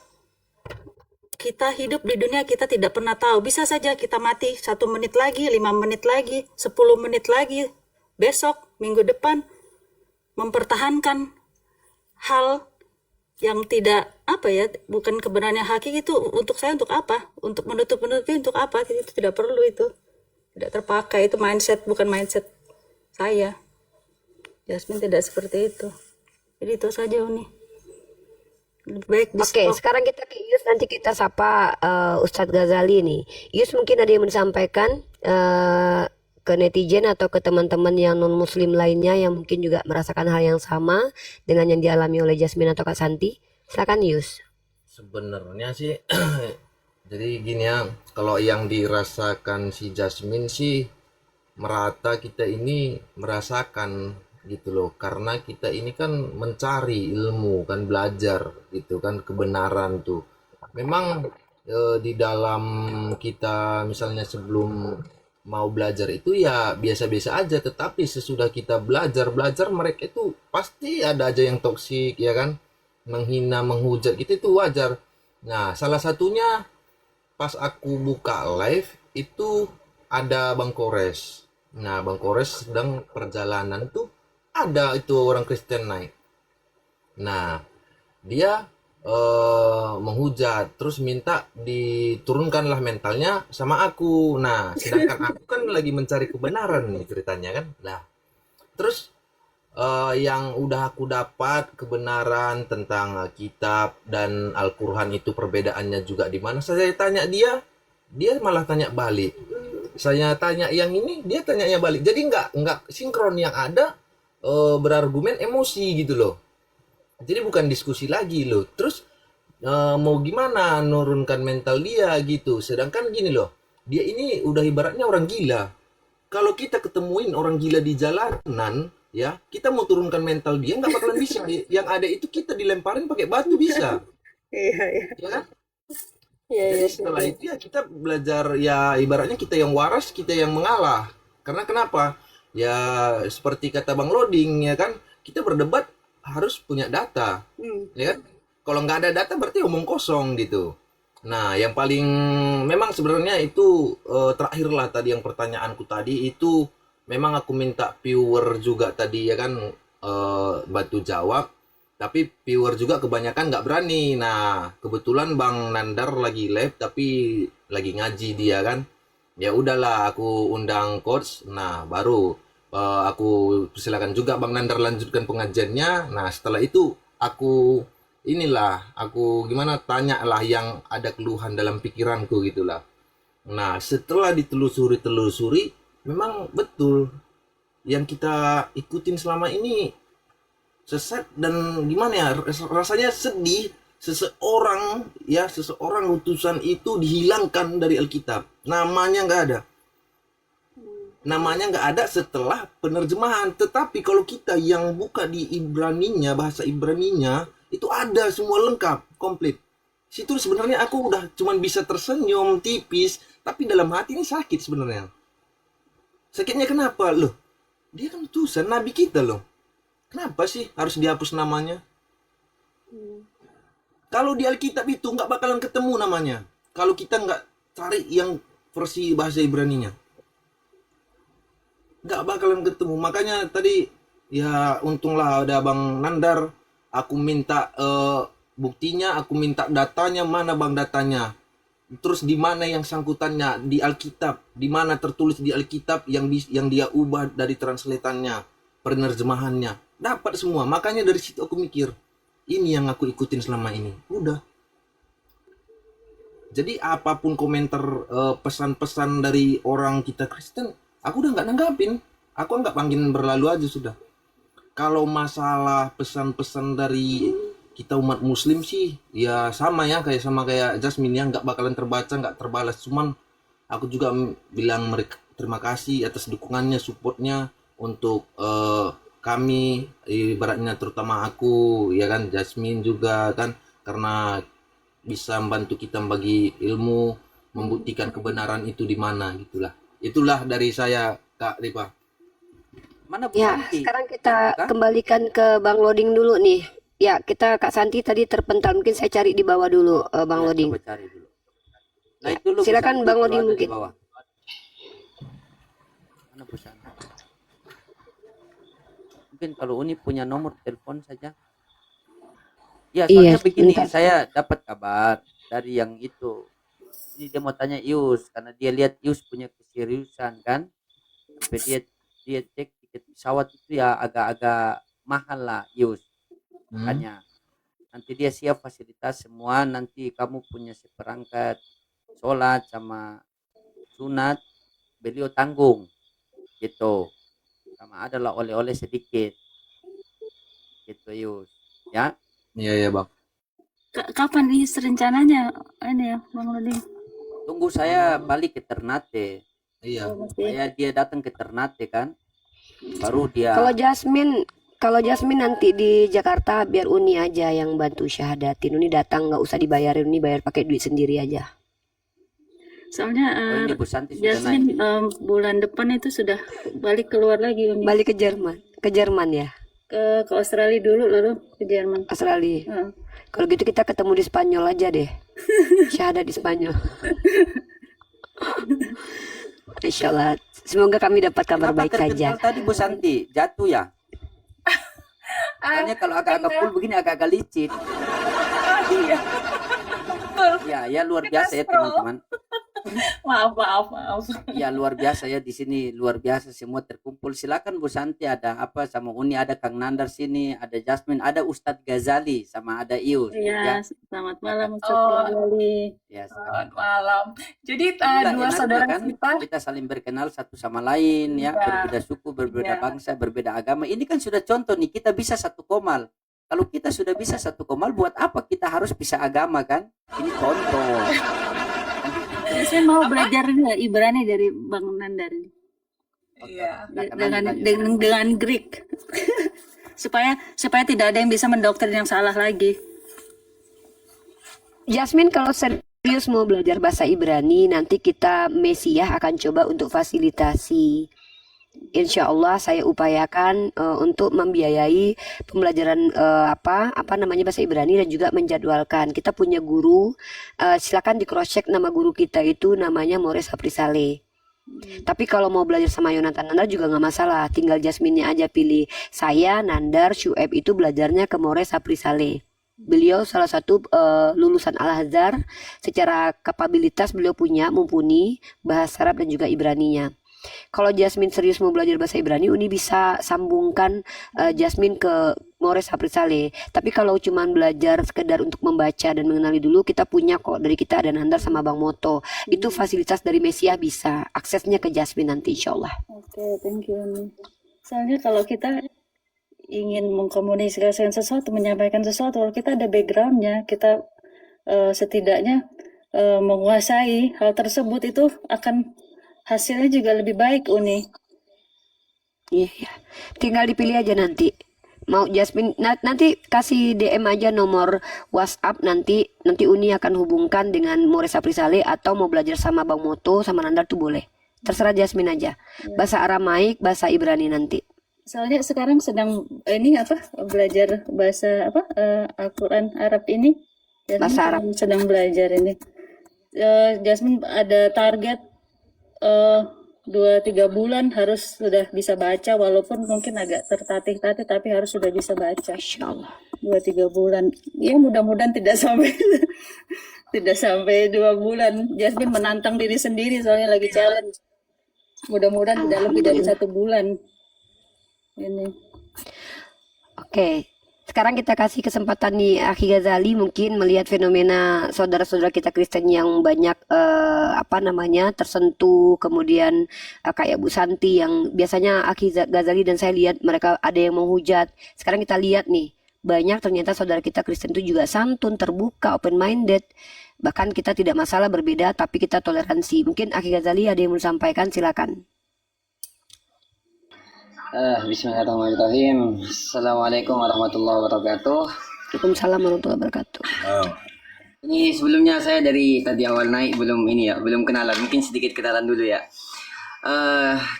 Kita hidup di dunia kita tidak pernah tahu. Bisa saja kita mati 1 menit lagi, 5 menit lagi, 10 menit lagi. Besok, minggu depan. Mempertahankan hal yang tidak bukan kebenarannya hakiki itu untuk saya untuk apa? Untuk menutup-nutupi untuk apa? Itu tidak perlu itu. Tidak terpakai, itu mindset, bukan mindset saya. Jasmine tidak seperti itu. Jadi itu saja Uni. Baik, Oke, sekarang kita ke Ius, nanti kita sapa Ustadz Ghazali nih. Ius mungkin ada yang disampaikan ke netizen atau ke teman-teman yang non-muslim lainnya yang mungkin juga merasakan hal yang sama dengan yang dialami oleh Jasmine atau Kak Santi. Silakan Ius. Sebenarnya sih jadi gini ya, kalau yang dirasakan si Jasmine sih merata kita ini merasakan gitu loh, karena kita ini kan mencari ilmu kan, belajar gitu kan, kebenaran tuh memang di dalam kita misalnya sebelum mau belajar itu ya biasa-biasa aja, tetapi sesudah kita belajar mereka itu pasti ada aja yang toksik ya kan, menghina, menghujat gitu, itu wajar. Nah, salah satunya pas aku buka live itu ada Bang Kores. Nah, Bang Kores sedang perjalanan tuh ada itu orang Kristen naik. Nah, dia menghujat, terus minta diturunkanlah mentalnya sama aku. Nah, sedangkan aku kan lagi mencari kebenaran nih ceritanya kan. Nah, terus yang udah aku dapat kebenaran tentang kitab dan Al-Quran itu perbedaannya juga di mana. Saya tanya dia malah tanya balik. Saya tanya yang ini, dia tanyanya balik. Jadi nggak sinkron, yang ada berargumen emosi gitu loh. Jadi bukan diskusi lagi loh. Terus mau gimana nurunkan mental dia gitu. Sedangkan gini loh, dia ini udah ibaratnya orang gila. Kalau kita ketemuin orang gila di jalanan, ya kita mau turunkan mental dia nggak bakalan bisa. Yang ada itu kita dilemparin pakai batu bisa. Iya. Ya kan? Jadi setelah itu ya kita belajar, ya ibaratnya kita yang waras, kita yang mengalah. Karena kenapa? Ya seperti kata Bang Loading ya kan, kita berdebat harus punya data. Ya kan? Kalau nggak ada data berarti omong kosong gitu. Nah, yang paling memang sebenarnya itu terakhir lah tadi yang pertanyaanku tadi itu memang aku minta viewer juga tadi ya kan bantu jawab, tapi viewer juga kebanyakan nggak berani. Nah, kebetulan Bang Nandar lagi live tapi lagi ngaji dia kan. Ya udahlah aku undang coach. Nah, baru aku persilakan juga Bang Nandar lanjutkan pengajiannya. Nah, setelah itu aku tanya lah yang ada keluhan dalam pikiranku gitulah. Nah, setelah ditelusuri memang betul yang kita ikutin selama ini sesat dan gimana ya, rasanya sedih seseorang utusan itu dihilangkan dari Alkitab. Namanya nggak ada. Namanya nggak ada setelah penerjemahan. Tetapi kalau kita yang buka di Ibraninya, bahasa Ibraninya, itu ada semua lengkap, komplit. Situ sebenarnya aku udah cuman bisa tersenyum tipis, tapi dalam hati ini sakit sebenarnya. Sakitnya kenapa? Loh, dia kan utusan Nabi kita loh. Kenapa sih harus dihapus namanya? Kalau di Alkitab itu nggak bakalan ketemu namanya. Kalau kita nggak cari yang versi bahasa Ibraninya. Nggak bakalan ketemu. Makanya tadi ya untunglah ada Bang Nandar. Aku minta buktinya, aku minta datanya. Mana Bang datanya? Terus di mana yang sangkutannya? Di Alkitab. Di mana tertulis di Alkitab yang dia ubah dari translatannya, penerjemahannya. Dapat semua. Makanya dari situ aku mikir, ini yang aku ikutin selama ini. Udah. Jadi apapun komentar pesan-pesan dari orang kita Kristen, aku udah nggak nanggapin. Aku nggak panggilin berlalu aja sudah. Kalau masalah pesan-pesan dari kita umat Muslim sih, ya sama kayak Jasmine, ya nggak bakalan terbaca, nggak terbalas. Cuman aku juga bilang mereka terima kasih atas dukungannya, supportnya untuk kami, ibaratnya terutama aku, ya kan, Jasmine juga kan, karena bisa membantu kita bagi ilmu, membuktikan kebenaran itu di mana, gitulah. Itulah dari saya, Kak Ripa. Mana Bu Ya, Santi? sekarang kita kembalikan ke Bang Loding dulu nih. Ya, Kak Santi tadi terpental, mungkin saya cari di bawah dulu, Bang Loding. Coba cari dulu. Nah, itu lu Bu Silakan Santi Bang kalau Loding ada di mungkin. bawah. Mana Bu Santi? Mungkin kalau Uni punya nomor telepon saja. Ya, Iya, soalnya begini, sebentar. saya dapat kabar dari yang itu. Ini dia mau tanya Ius, karena dia lihat Ius punya keseriusan kan. Sampai dia cek tiket pesawat itu ya agak-agak mahal lah Ius. Makanya nanti dia siap fasilitas semua, nanti kamu punya seperangkat sholat sama sunat, beliau tanggung gitu. Sama adalah oleh-oleh sedikit gitu Ius ya. Iya Bang. Kapan nih rencananya ini ya Bang Loding? Tunggu saya balik ke Ternate. Iya. Saya dia datang ke Ternate kan, baru dia. Kalau Jasmine nanti di Jakarta biar Uni aja yang bantu syahadatin. Uni datang nggak usah dibayarin, Uni bayar pakai duit sendiri aja. Soalnya Oh, ini Bu Santi sudah Jasmine naik. bulan depan itu sudah balik keluar lagi Uni. Balik ke Jerman ya. Ke Australia dulu lalu ke Jerman. Australia. Heeh. Kalau gitu kita ketemu di Spanyol aja deh. Syahadat di Spanyol. Insya Allah. Semoga kami dapat kabar Kenapa baik saja. terpental tadi Bu Santi? Jatuh ya? Soalnya kalau agak-agak full begini agak-agak licin. Iya. Ya luar biasa ya teman-teman. Maaf. Ya luar biasa ya di sini, luar biasa semua terkumpul. Silakan Bu Santi, ada apa sama Uni, ada Kang Nandar sini, ada Jasmine, ada Ustadz Ghazali sama ada Ius. Iya, selamat malam Ustaz Oh. Ghazali. Ya, Selamat malam. Jadi inilah dua enaknya saudara kan, kita saling berkenal satu sama lain ya, Iya. berbeda suku, berbeda Iya. bangsa, berbeda agama. Ini kan sudah contoh nih, kita bisa satu komal. Kalau kita sudah bisa satu komal, buat apa kita harus bisa agama kan? Ini contoh. Jadi saya mau belajar Ibrani dari Bang Nandar ini. Iya. Dengan Greek. supaya tidak ada yang bisa mendoktrin yang salah lagi. Jasmine kalau serius mau belajar bahasa Ibrani, nanti kita Mesiah akan coba untuk fasilitasi. Insya Allah saya upayakan untuk membiayai pembelajaran apa namanya bahasa Ibrani dan juga menjadwalkan. Kita punya guru, silakan di cross check nama guru kita itu namanya Mores Aprisale. Tapi kalau mau belajar sama Yonatan Nandar juga nggak masalah, tinggal Jasmine-nya aja pilih. Saya Nandar Syueb itu belajarnya ke Mores Aprisale. Beliau salah satu lulusan Al-Azhar, secara kapabilitas beliau punya mumpuni bahasa Arab dan juga Ibraninya. Kalau Jasmine serius mau belajar bahasa Ibrani, Uni bisa sambungkan Jasmine ke Mores Aprisale. Tapi kalau cuma belajar sekedar untuk membaca dan mengenali dulu, kita punya kok, dari kita ada Nandar sama Bang Moto. Itu fasilitas dari Mesiah bisa. Aksesnya ke Jasmine nanti insya Allah. Oke, thank you Uni. Soalnya kalau kita ingin mengkomunikasikan sesuatu, menyampaikan sesuatu, kalau kita ada backgroundnya, kita setidaknya menguasai hal tersebut, itu akan hasilnya juga lebih baik, Uni. Iya, iya. Tinggal dipilih aja nanti. Mau Jasmine nanti kasih DM aja nomor WhatsApp, nanti Uni akan hubungkan dengan Moresa Prisale, atau mau belajar sama Bang Moto sama Nandar tuh boleh. Terserah Jasmine aja. Bahasa Aramaik, bahasa Ibrani nanti. Soalnya sekarang sedang belajar bahasa Al-Quran Arab ini. Jasmine Bahasa Arab. sedang belajar ini. Jasmine ada target 2-3 bulan harus sudah bisa baca, walaupun mungkin agak tertatih-tatih, tapi harus sudah bisa baca. Insyaallah. 2-3 bulan. Ya mudah-mudahan tidak sampai tidak sampai 2 bulan. Jasmine menantang diri sendiri, soalnya lagi challenge. Mudah-mudahan tidak lebih dari 1 bulan. Ini. Oke. Sekarang kita kasih kesempatan nih Akhi Ghazali, mungkin melihat fenomena saudara-saudara kita Kristen yang banyak tersentuh, kemudian kayak Bu Santi yang biasanya Akhi Ghazali dan saya lihat mereka ada yang menghujat. Sekarang kita lihat nih, banyak ternyata saudara kita Kristen itu juga santun, terbuka, open minded. Bahkan kita tidak masalah berbeda, tapi kita toleransi. Mungkin Akhi Ghazali ada yang mau sampaikan, silakan. Bismillahirrahmanirrahim. Assalamualaikum warahmatullahi wabarakatuh. Waalaikumsalam warahmatullahi wabarakatuh. Ini sebelumnya saya dari tadi awal naik belum kenalan. Mungkin sedikit kenalan dulu ya.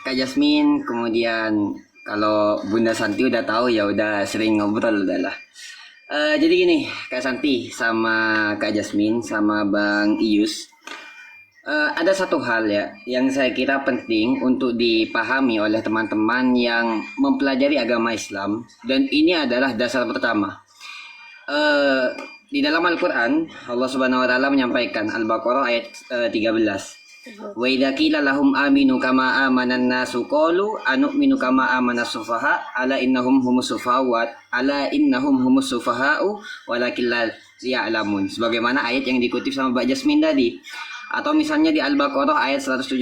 Kak Jasmine, kemudian kalau Bunda Santi udah tahu ya, udah sering ngobrol udah lah. Jadi gini, Kak Santi sama Kak Jasmine sama Bang Iyus. Ada satu hal ya yang saya kira penting untuk dipahami oleh teman-teman yang mempelajari agama Islam, dan ini adalah dasar pertama. Di dalam Al-Quran Allah Subhanahu wa Ta'ala menyampaikan, Al-Baqarah ayat 13, wa idza qila lahum aminu kama amanan nasu qalu anu'minu kama amanas sufaha ala innahum humus sufaha'u walakin la ya'lamun. Sebagaimana ayat yang dikutip sama Mbak Jasmine tadi. Atau misalnya di Al-Baqarah ayat 170.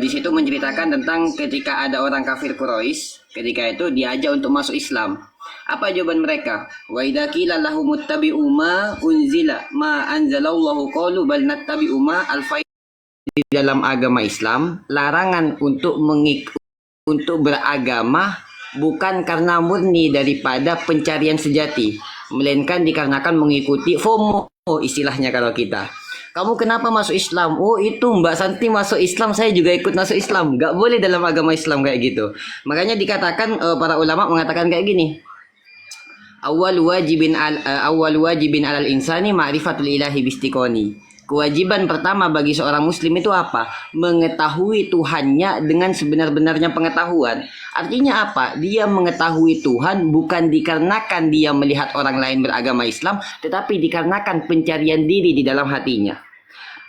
Di situ menceritakan tentang ketika ada orang kafir Quraisy, ketika itu diajak untuk masuk Islam. Apa jawaban mereka? Wa idza qila lahum ittabi'u ma unzila ma anzalallahu qalu bal nattabi'u ma alfa. Di dalam agama Islam, larangan untuk beragama bukan karena murni daripada pencarian sejati, melainkan dikarenakan mengikuti FOMO istilahnya kalau kita. Kamu kenapa masuk Islam? Oh itu Mbak Santi masuk Islam, saya juga ikut masuk Islam. Gak boleh dalam agama Islam kayak gitu. Makanya dikatakan para ulama mengatakan kayak gini. Awal wajibin alal insani ma'rifatul ilahi bistiqoni. Kewajiban pertama bagi seorang muslim itu apa? Mengetahui Tuhannya dengan sebenar-benarnya pengetahuan. Artinya apa? Dia mengetahui Tuhan bukan dikarenakan dia melihat orang lain beragama Islam, tetapi dikarenakan pencarian diri di dalam hatinya.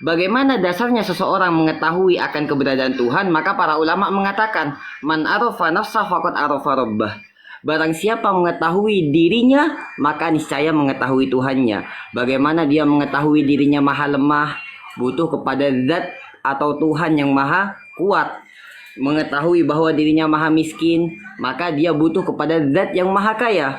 Bagaimana dasarnya seseorang mengetahui akan keberadaan Tuhan? Maka para ulama mengatakan, man arafa nafsah faqad arafa rabbah. Barang siapa mengetahui dirinya, maka niscaya mengetahui Tuhannya. Bagaimana dia mengetahui dirinya maha lemah, butuh kepada zat atau Tuhan yang maha kuat. Mengetahui bahwa dirinya maha miskin, maka dia butuh kepada zat yang maha kaya.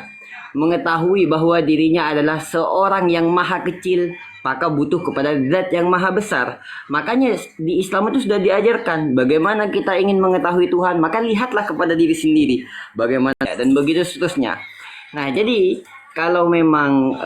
Mengetahui bahwa dirinya adalah seorang yang maha kecil, maka butuh kepada zat yang maha besar. Makanya di Islam itu sudah diajarkan bagaimana kita ingin mengetahui Tuhan, maka lihatlah kepada diri sendiri bagaimana, dan begitu seterusnya. Nah jadi kalau memang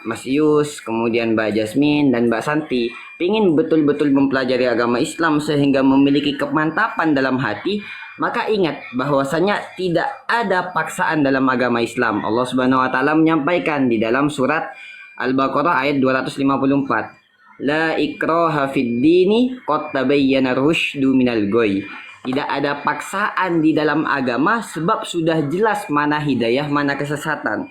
Mas Yus, kemudian Mbak Jasmine dan Mbak Santi ingin betul-betul mempelajari agama Islam sehingga memiliki kemantapan dalam hati, maka ingat bahwasanya tidak ada paksaan dalam agama Islam. Allah Subhanahu wa Ta'ala menyampaikan di dalam surat Al-Baqarah ayat 254. La ikraha fid dini qad tabayyana rusydu minal ghayy. Tidak ada paksaan di dalam agama sebab sudah jelas mana hidayah, mana kesesatan.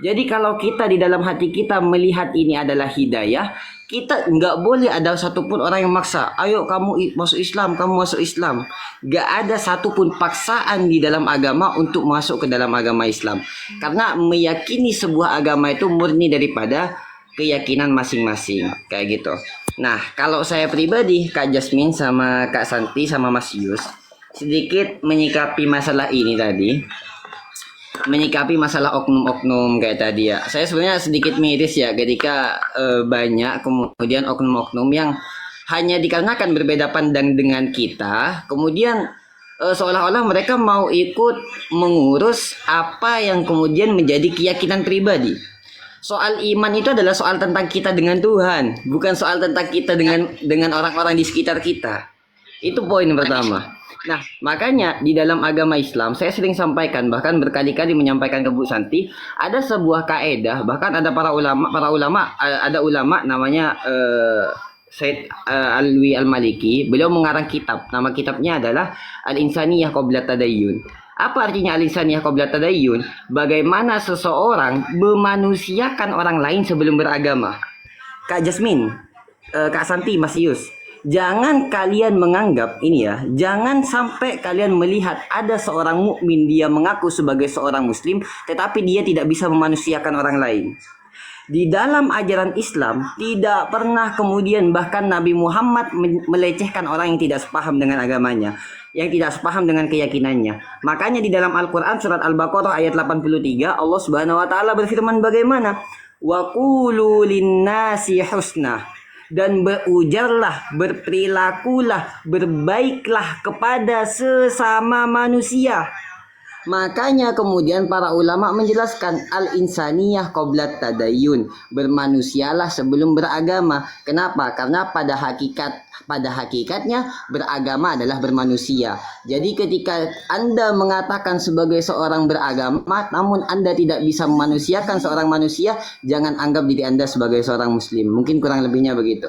Jadi kalau kita di dalam hati kita melihat ini adalah hidayah, kita nggak boleh ada satupun orang yang maksa. Ayo kamu masuk Islam, kamu masuk Islam. Nggak ada satupun paksaan di dalam agama untuk masuk ke dalam agama Islam. Karena meyakini sebuah agama itu murni daripada keyakinan masing-masing. Kayak gitu. Nah, kalau saya pribadi, Kak Jasmine sama Kak Santi sama Mas Yus, sedikit menyikapi masalah ini tadi. menyikapi masalah oknum-oknum kayak tadi ya. Saya sebenarnya sedikit miris ya ketika banyak kemudian oknum-oknum yang hanya dikarenakan berbeda pandang dengan kita, kemudian seolah-olah mereka mau ikut mengurus apa yang kemudian menjadi keyakinan pribadi. Soal iman itu adalah soal tentang kita dengan Tuhan, bukan soal tentang kita dengan orang-orang di sekitar kita. Itu poin pertama. Nah, makanya di dalam agama Islam saya sering sampaikan, bahkan berkali-kali menyampaikan ke Bu Santi, ada sebuah kaedah, bahkan ada para ulama ada ulama namanya Said Alwi Al-Maliki, beliau mengarang kitab. Nama kitabnya adalah Al-Insaniyah Qabla Tadayyun. Apa artinya Al-Insaniyah Qabla Tadayyun? Bagaimana seseorang memanusiakan orang lain sebelum beragama. Kak Jasmine, Kak Santi, Mas Yus, jangan kalian menganggap ini ya, jangan sampai kalian melihat ada seorang mukmin dia mengaku sebagai seorang muslim tetapi dia tidak bisa memanusiakan orang lain. Di dalam ajaran Islam tidak pernah kemudian bahkan Nabi Muhammad melecehkan orang yang tidak sepaham dengan agamanya, yang tidak sepaham dengan keyakinannya. Makanya di dalam Al-Qur'an surat Al-Baqarah ayat 83 Allah Subhanahu wa taala berfirman bagaimana? Wa qulu lin-nasi husna. Dan berujarlah, berperilakulah, berbaiklah kepada sesama manusia. Makanya kemudian para ulama menjelaskan al-insaniyah qabla tadayyun, bermanusialah sebelum beragama. Kenapa? Karena pada hakikatnya beragama adalah bermanusia. Jadi ketika Anda mengatakan sebagai seorang beragama namun Anda tidak bisa memanusiakan seorang manusia, jangan anggap diri Anda sebagai seorang muslim. Mungkin kurang lebihnya begitu.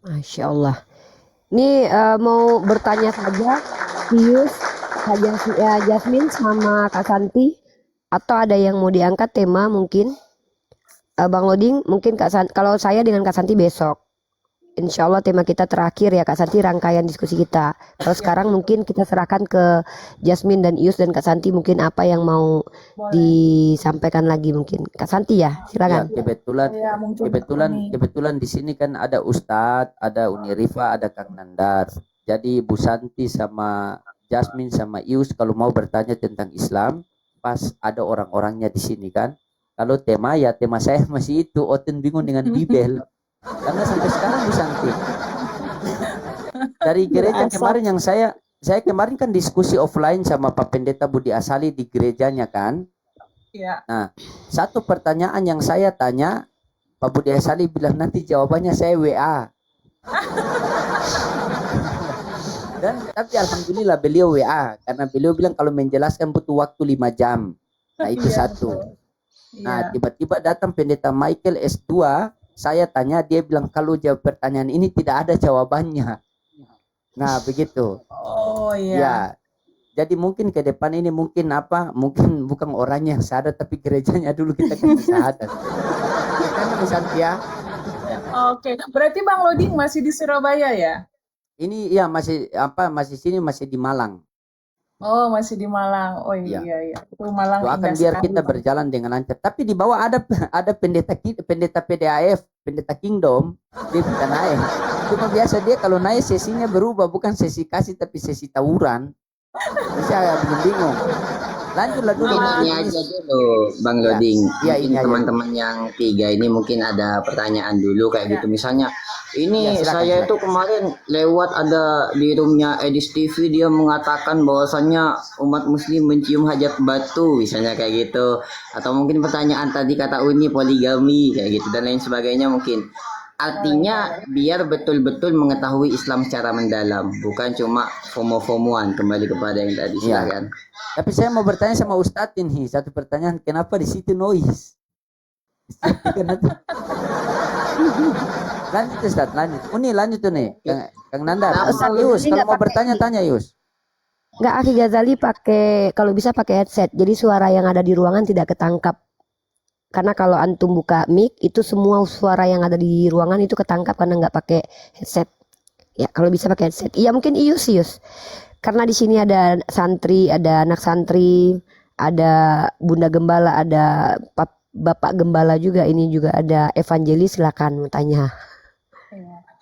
Masya Allah. Ini mau bertanya saja, Pius, Kak Jasmine sama Kak Santi, atau ada yang mau diangkat tema mungkin? Bang Loding, mungkin kalau saya dengan Kak Santi besok. Insya Allah tema kita terakhir ya Kak Santi, rangkaian diskusi kita. Kalau sekarang mungkin kita serahkan ke Jasmine dan Ius dan Kak Santi, mungkin apa yang mau disampaikan lagi mungkin. Kak Santi ya, silakan. Ya, kebetulan di sini kan ada Ustadz, ada Uni Rifa, ada Kang Nandar. Jadi Bu Santi sama Jasmine sama Ius kalau mau bertanya tentang Islam, pas ada orang-orangnya di sini kan. Kalau tema saya masih itu, Oten bingung dengan Bibel. Karena sampai sekarang Bu Santi dari gereja kemarin yang saya kemarin kan diskusi offline sama Pak Pendeta Budi Asali di gerejanya kan. Iya. Nah, satu pertanyaan yang saya tanya, Pak Budi Asali bilang nanti jawabannya saya WA. Dan tapi alhamdulillah beliau WA karena beliau bilang kalau menjelaskan butuh waktu 5 jam. Nah, itu satu. Nah, tiba-tiba datang Pendeta Michael S2, saya tanya, dia bilang kalau jawab pertanyaan ini tidak ada jawabannya. Nah, begitu. Oh iya. Ya. Jadi mungkin ke depan ini mungkin bukan orangnya yang sadar tapi gerejanya dulu kita kasih sadar. Kan misalnya ya. Oke, berarti Bang Loding masih di Surabaya ya? Ini ya masih sini masih di Malang. Oh, masih di Malang. Oh iya iya. Itu Malang Doakan indah biar sekali, kita Bang. berjalan dengan lancar. Tapi di bawah ada pendeta PDAF, pendeta Kingdom, dia bukan naik. Cuma biasa dia kalau naik sesinya berubah, bukan sesi kasih tapi sesi tawuran. Saya bingung. Lanjutlah dulu. Ini aja dulu, Bang Loding. Ya, ini aja. Teman-teman yang 3 ini mungkin ada pertanyaan dulu kayak gitu. Misalnya, ini Ya, silakan, saya itu kemarin lewat ada di roomnya Edis TV, dia mengatakan bahwasannya umat muslim mencium hajat batu, misalnya kayak gitu. Atau mungkin pertanyaan tadi kata Uni poligami kayak gitu dan lain sebagainya mungkin. Artinya biar betul-betul mengetahui Islam secara mendalam, bukan cuma FOMO-FOMOan, kembali kepada yang tadi. Silakan. Tapi saya mau bertanya sama Ustadz ini satu pertanyaan, kenapa di situ noise? Lanjut Ustadz, lanjut. Lanjut tuh nih, Kang Nandar. Yus, kalau mau bertanya tanya Yus. Nggak, Aki Ghazali kalau bisa pakai headset, jadi suara yang ada di ruangan tidak ketangkap. Karena kalau antum buka mic itu semua suara yang ada di ruangan itu ketangkap karena nggak pakai headset. Ya kalau bisa pakai headset. Iya mungkin Ius. Karena di sini ada santri, ada anak santri, ada Bunda Gembala, ada Bapak Gembala juga. Ini juga ada evangelis. Silakan mau tanya.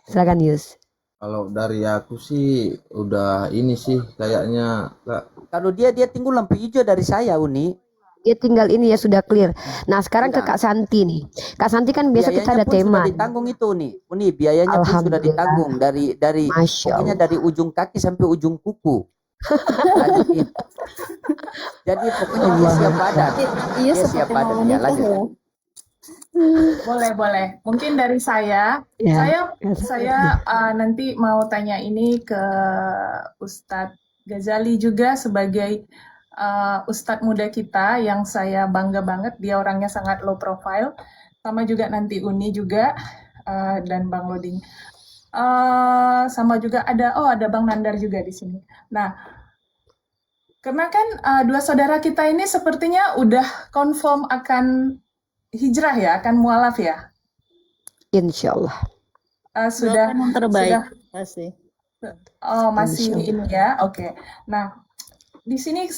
Silakan Ius. Kalau dari aku sih udah ini sih kayaknya Kak. Kalau dia tinggal lampu hijau dari saya, Uni. Dia tinggal ini ya sudah clear. Nah sekarang ke Kak Santi nih. Kak Santi kan biasa kita Biayanya ada pun sudah tema. ditanggung itu, Uni. Biayanya pun sudah Alhamdulillah. ditanggung dari Masya pokoknya Allah. dari ujung kaki sampai ujung kuku. Jadi pokoknya dia siap badan. Iya Dia seperti siap mau badan. Ya, menikah lanjut. ya. Boleh. Mungkin dari saya, Ya. saya nanti mau tanya ini ke Ustadz Ghazali juga sebagai Ustadz muda kita yang saya bangga banget. Dia orangnya sangat low profile. Sama juga nanti Uni juga dan Bang Loding. Sama juga ada Bang Nandar juga di sini. Nah, karena kan dua saudara kita ini sepertinya udah confirm akan hijrah ya, akan mualaf ya. Insya Allah. Sudah Doakan yang terbaik sudah pasti. oh masih Insya ini ya. Oke. Nah, di sini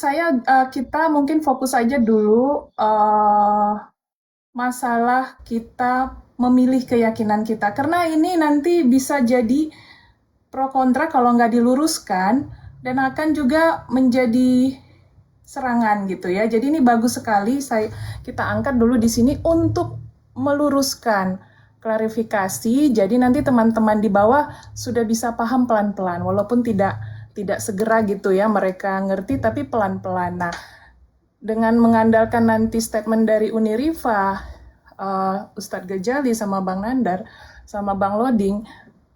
kita mungkin fokus aja dulu masalah kita memilih keyakinan kita. Karena ini nanti bisa jadi pro kontra kalau nggak diluruskan dan akan juga menjadi serangan gitu ya. Jadi ini bagus sekali kita angkat dulu di sini untuk meluruskan klarifikasi. Jadi nanti teman-teman di bawah sudah bisa paham pelan-pelan walaupun tidak segera gitu ya mereka ngerti tapi pelan-pelan. Nah, dengan mengandalkan nanti statement dari Uni Rifa, Ustadz Ghazali sama Bang Nandar sama Bang Loding,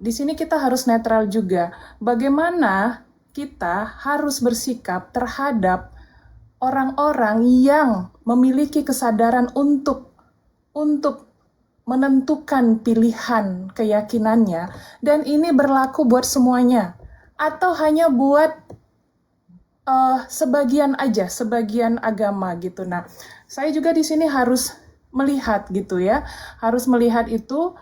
di sini kita harus netral juga. Bagaimana kita harus bersikap terhadap orang-orang yang memiliki kesadaran untuk menentukan pilihan keyakinannya dan ini berlaku buat semuanya atau hanya buat sebagian agama gitu. Nah, saya juga di sini harus melihat gitu ya, harus melihat itu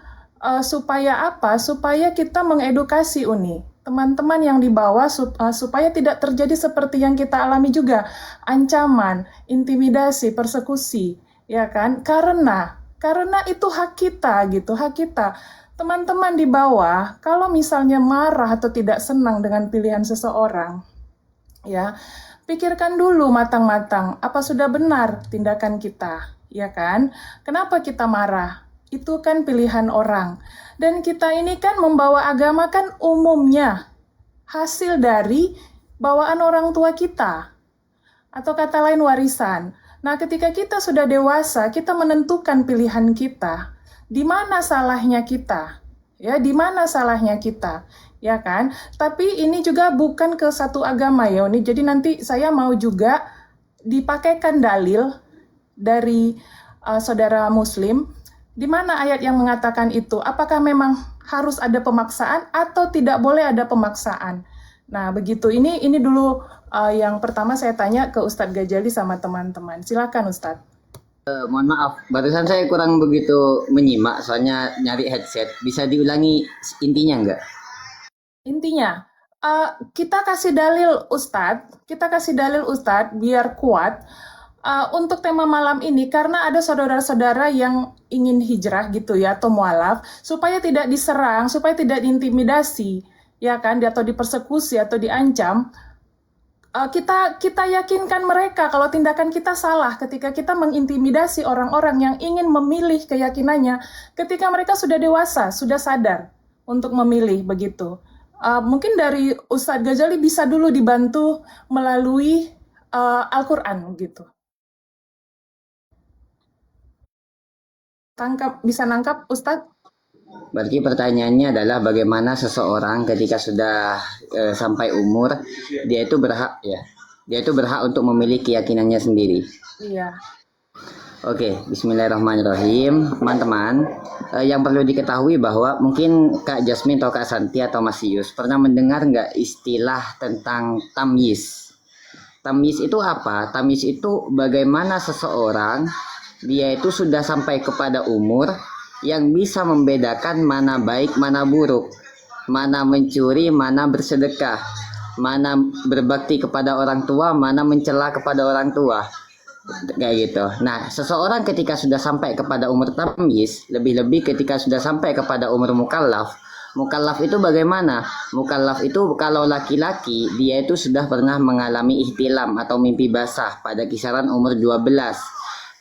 supaya apa? Supaya kita mengedukasi Uni. Teman-teman yang di bawah supaya tidak terjadi seperti yang kita alami juga, ancaman, intimidasi, persekusi, ya kan? Karena itu hak kita gitu, hak kita. Teman-teman di bawah, kalau misalnya marah atau tidak senang dengan pilihan seseorang, ya, pikirkan dulu matang-matang, apa sudah benar tindakan kita, ya kan? Kenapa kita marah? Itu kan pilihan orang. Dan kita ini kan membawa agama kan umumnya hasil dari bawaan orang tua kita. Atau kata lain warisan. Nah, ketika kita sudah dewasa, kita menentukan pilihan kita. Di mana salahnya kita? Ya, di mana salahnya kita? Ya kan? Tapi ini juga bukan ke satu agama ya, Uni. Jadi nanti saya mau juga dipakaikan dalil dari saudara Muslim. Di mana ayat yang mengatakan itu? Apakah memang harus ada pemaksaan atau tidak boleh ada pemaksaan? Nah, begitu. Ini dulu yang pertama saya tanya ke Ustadz Ghazali sama teman-teman. Silakan Ustadz. Mohon maaf, barusan saya kurang begitu menyimak soalnya nyari headset. Bisa diulangi intinya nggak? Intinya, kita kasih dalil Ustadz biar kuat untuk tema malam ini karena ada saudara-saudara yang ingin hijrah gitu ya atau mualaf supaya tidak diserang, supaya tidak diintimidasi, ya kan, atau dipersekusi atau diancam. Kita yakinkan mereka kalau tindakan kita salah ketika kita mengintimidasi orang-orang yang ingin memilih keyakinannya ketika mereka sudah dewasa, sudah sadar untuk memilih begitu. Mungkin dari Ustadz Ghazali bisa dulu dibantu melalui Al-Quran gitu. Bisa nangkap Ustadz? Berarti pertanyaannya adalah bagaimana seseorang ketika sudah sampai umur dia itu berhak ya. Dia itu berhak untuk memilih keyakinannya sendiri. Iya. Oke, bismillahirrahmanirrahim. Teman-teman, yang perlu diketahui bahwa mungkin Kak Jasmine atau Kak Santi atau Mas Yus pernah mendengar nggak istilah tentang tamyiz? Tamyiz itu apa? Tamyiz itu bagaimana seseorang dia itu sudah sampai kepada umur yang bisa membedakan mana baik, mana buruk, mana mencuri, mana bersedekah, mana berbakti kepada orang tua, mana mencela kepada orang tua. Kayak gitu. Nah, seseorang ketika sudah sampai kepada umur tamyiz, lebih-lebih ketika sudah sampai kepada umur mukallaf, Mukallaf itu bagaimana? Mukallaf itu kalau laki-laki dia itu sudah pernah mengalami ihtilam atau mimpi basah pada kisaran umur 12.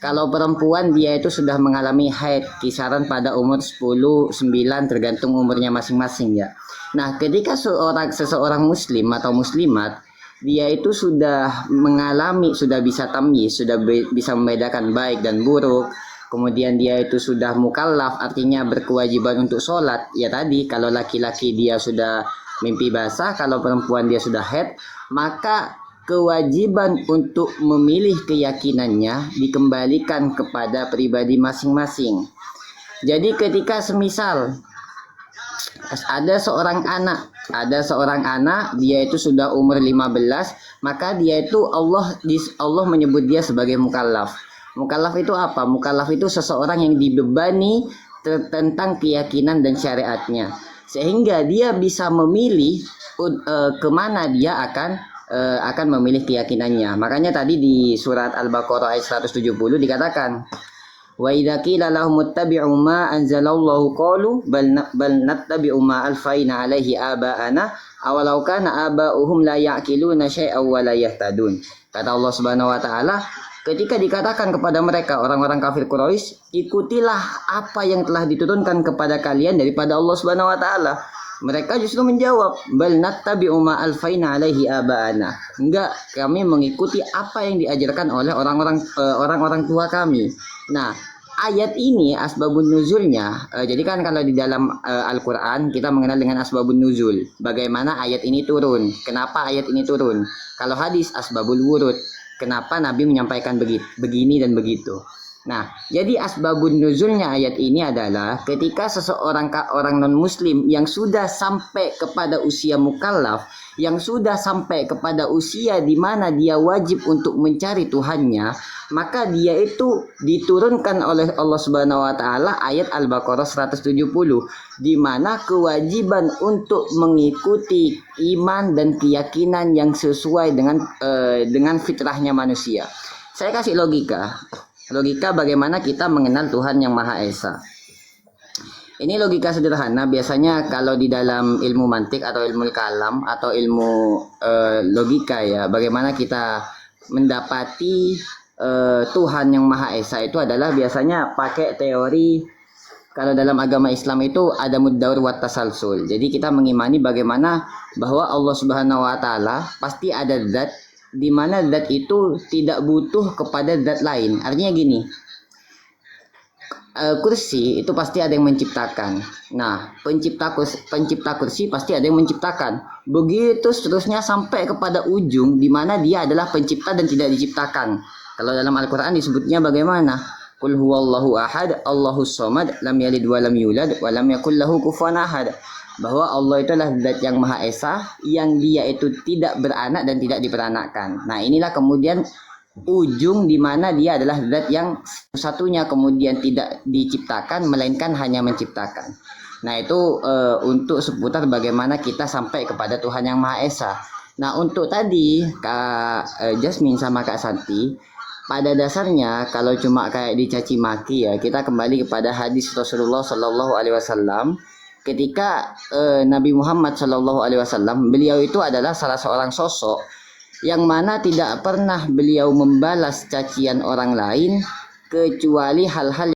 Kalau perempuan dia itu sudah mengalami haid kisaran pada umur 10, 9 tergantung umurnya masing-masing ya. Nah, ketika seseorang muslim atau muslimat dia itu sudah mengalami, sudah bisa tamyiz, sudah bisa membedakan baik dan buruk. Kemudian dia itu sudah mukallaf, artinya berkewajiban untuk sholat. Ya tadi, kalau laki-laki dia sudah mimpi basah, kalau perempuan dia sudah haid, maka kewajiban untuk memilih keyakinannya dikembalikan kepada pribadi masing-masing. Jadi ketika semisal ada seorang anak, dia itu sudah umur 15, maka dia itu Allah menyebut dia sebagai mukallaf. Mukallaf itu apa? Mukallaf itu seseorang yang dibebani tentang keyakinan dan syariatnya, sehingga dia bisa memilih kemana dia akan memilih keyakinannya. Makanya tadi di surat Al-Baqarah ayat 170 dikatakan, wa idza qila lahum ittabi'u ma anzalallahu qalu bal nattabi'u ma alfaina alaihi aba'ana awalau kana aba'uhum la ya'qiluna syai'aw wa la yahtadun. Kata Allah Subhanahu wa taala, ketika dikatakan kepada mereka orang-orang kafir Quraisy, ikutilah apa yang telah diturunkan kepada kalian daripada Allah Subhanahu wa taala. Mereka justru menjawab, bal nattabi'u ma alfaina alaihi aba'ana. Enggak, kami mengikuti apa yang diajarkan oleh orang-orang tua kami. Nah, ayat ini asbabun nuzulnya, jadi kan kalau di dalam Al-Qur'an kita mengenal dengan asbabun nuzul. Bagaimana ayat ini turun? Kenapa ayat ini turun? Kalau hadis asbabul wurud. Kenapa Nabi menyampaikan begini dan begitu. Nah, jadi asbabun nuzulnya ayat ini adalah ketika orang non-muslim yang sudah sampai kepada usia mukallaf, yang sudah sampai kepada usia di mana dia wajib untuk mencari Tuhannya, maka dia itu diturunkan oleh Allah Subhanahu wa taala ayat Al-Baqarah 170, di mana kewajiban untuk mengikuti iman dan keyakinan yang sesuai dengan fitrahnya manusia. Saya kasih logika bagaimana kita mengenal Tuhan yang Maha Esa. Ini logika sederhana. Biasanya kalau di dalam ilmu mantik atau ilmu kalam atau ilmu logika ya, bagaimana kita mendapati Tuhan yang Maha Esa itu adalah biasanya pakai teori. Kalau dalam agama Islam itu ada muddaur wa tasalsul. Jadi kita mengimani bagaimana bahwa Allah Subhanahu wa taala pasti ada zat di mana zat itu tidak butuh kepada zat lain. Artinya gini, kursi itu pasti ada yang menciptakan. Nah, pencipta kursi pasti ada yang menciptakan. Begitu seterusnya sampai kepada ujung di mana dia adalah pencipta dan tidak diciptakan. Kalau dalam Al-Qur'an disebutnya bagaimana? Qul huwallahu ahad, Allahus samad, lam yalid wa lam yulad wa lam yakul lahu kufuwan ahad. Bahwa Allah itu adalah zat yang Maha Esa, yang dia itu tidak beranak dan tidak diperanakkan. Nah, inilah kemudian ujung di mana dia adalah zat yang satunya kemudian tidak diciptakan melainkan hanya menciptakan. Nah, itu untuk seputar bagaimana kita sampai kepada Tuhan yang Maha Esa. Nah, untuk tadi Kak Jasmine sama Kak Santi, pada dasarnya kalau cuma kayak dicaci maki ya, kita kembali kepada hadis Rasulullah Shallallahu Alaihi Wasallam. Ketika Nabi Muhammad Shallallahu Alaihi Wasallam, beliau itu adalah salah seorang sosok yang mana tidak pernah beliau membalas cacian orang lain kecuali hal-hal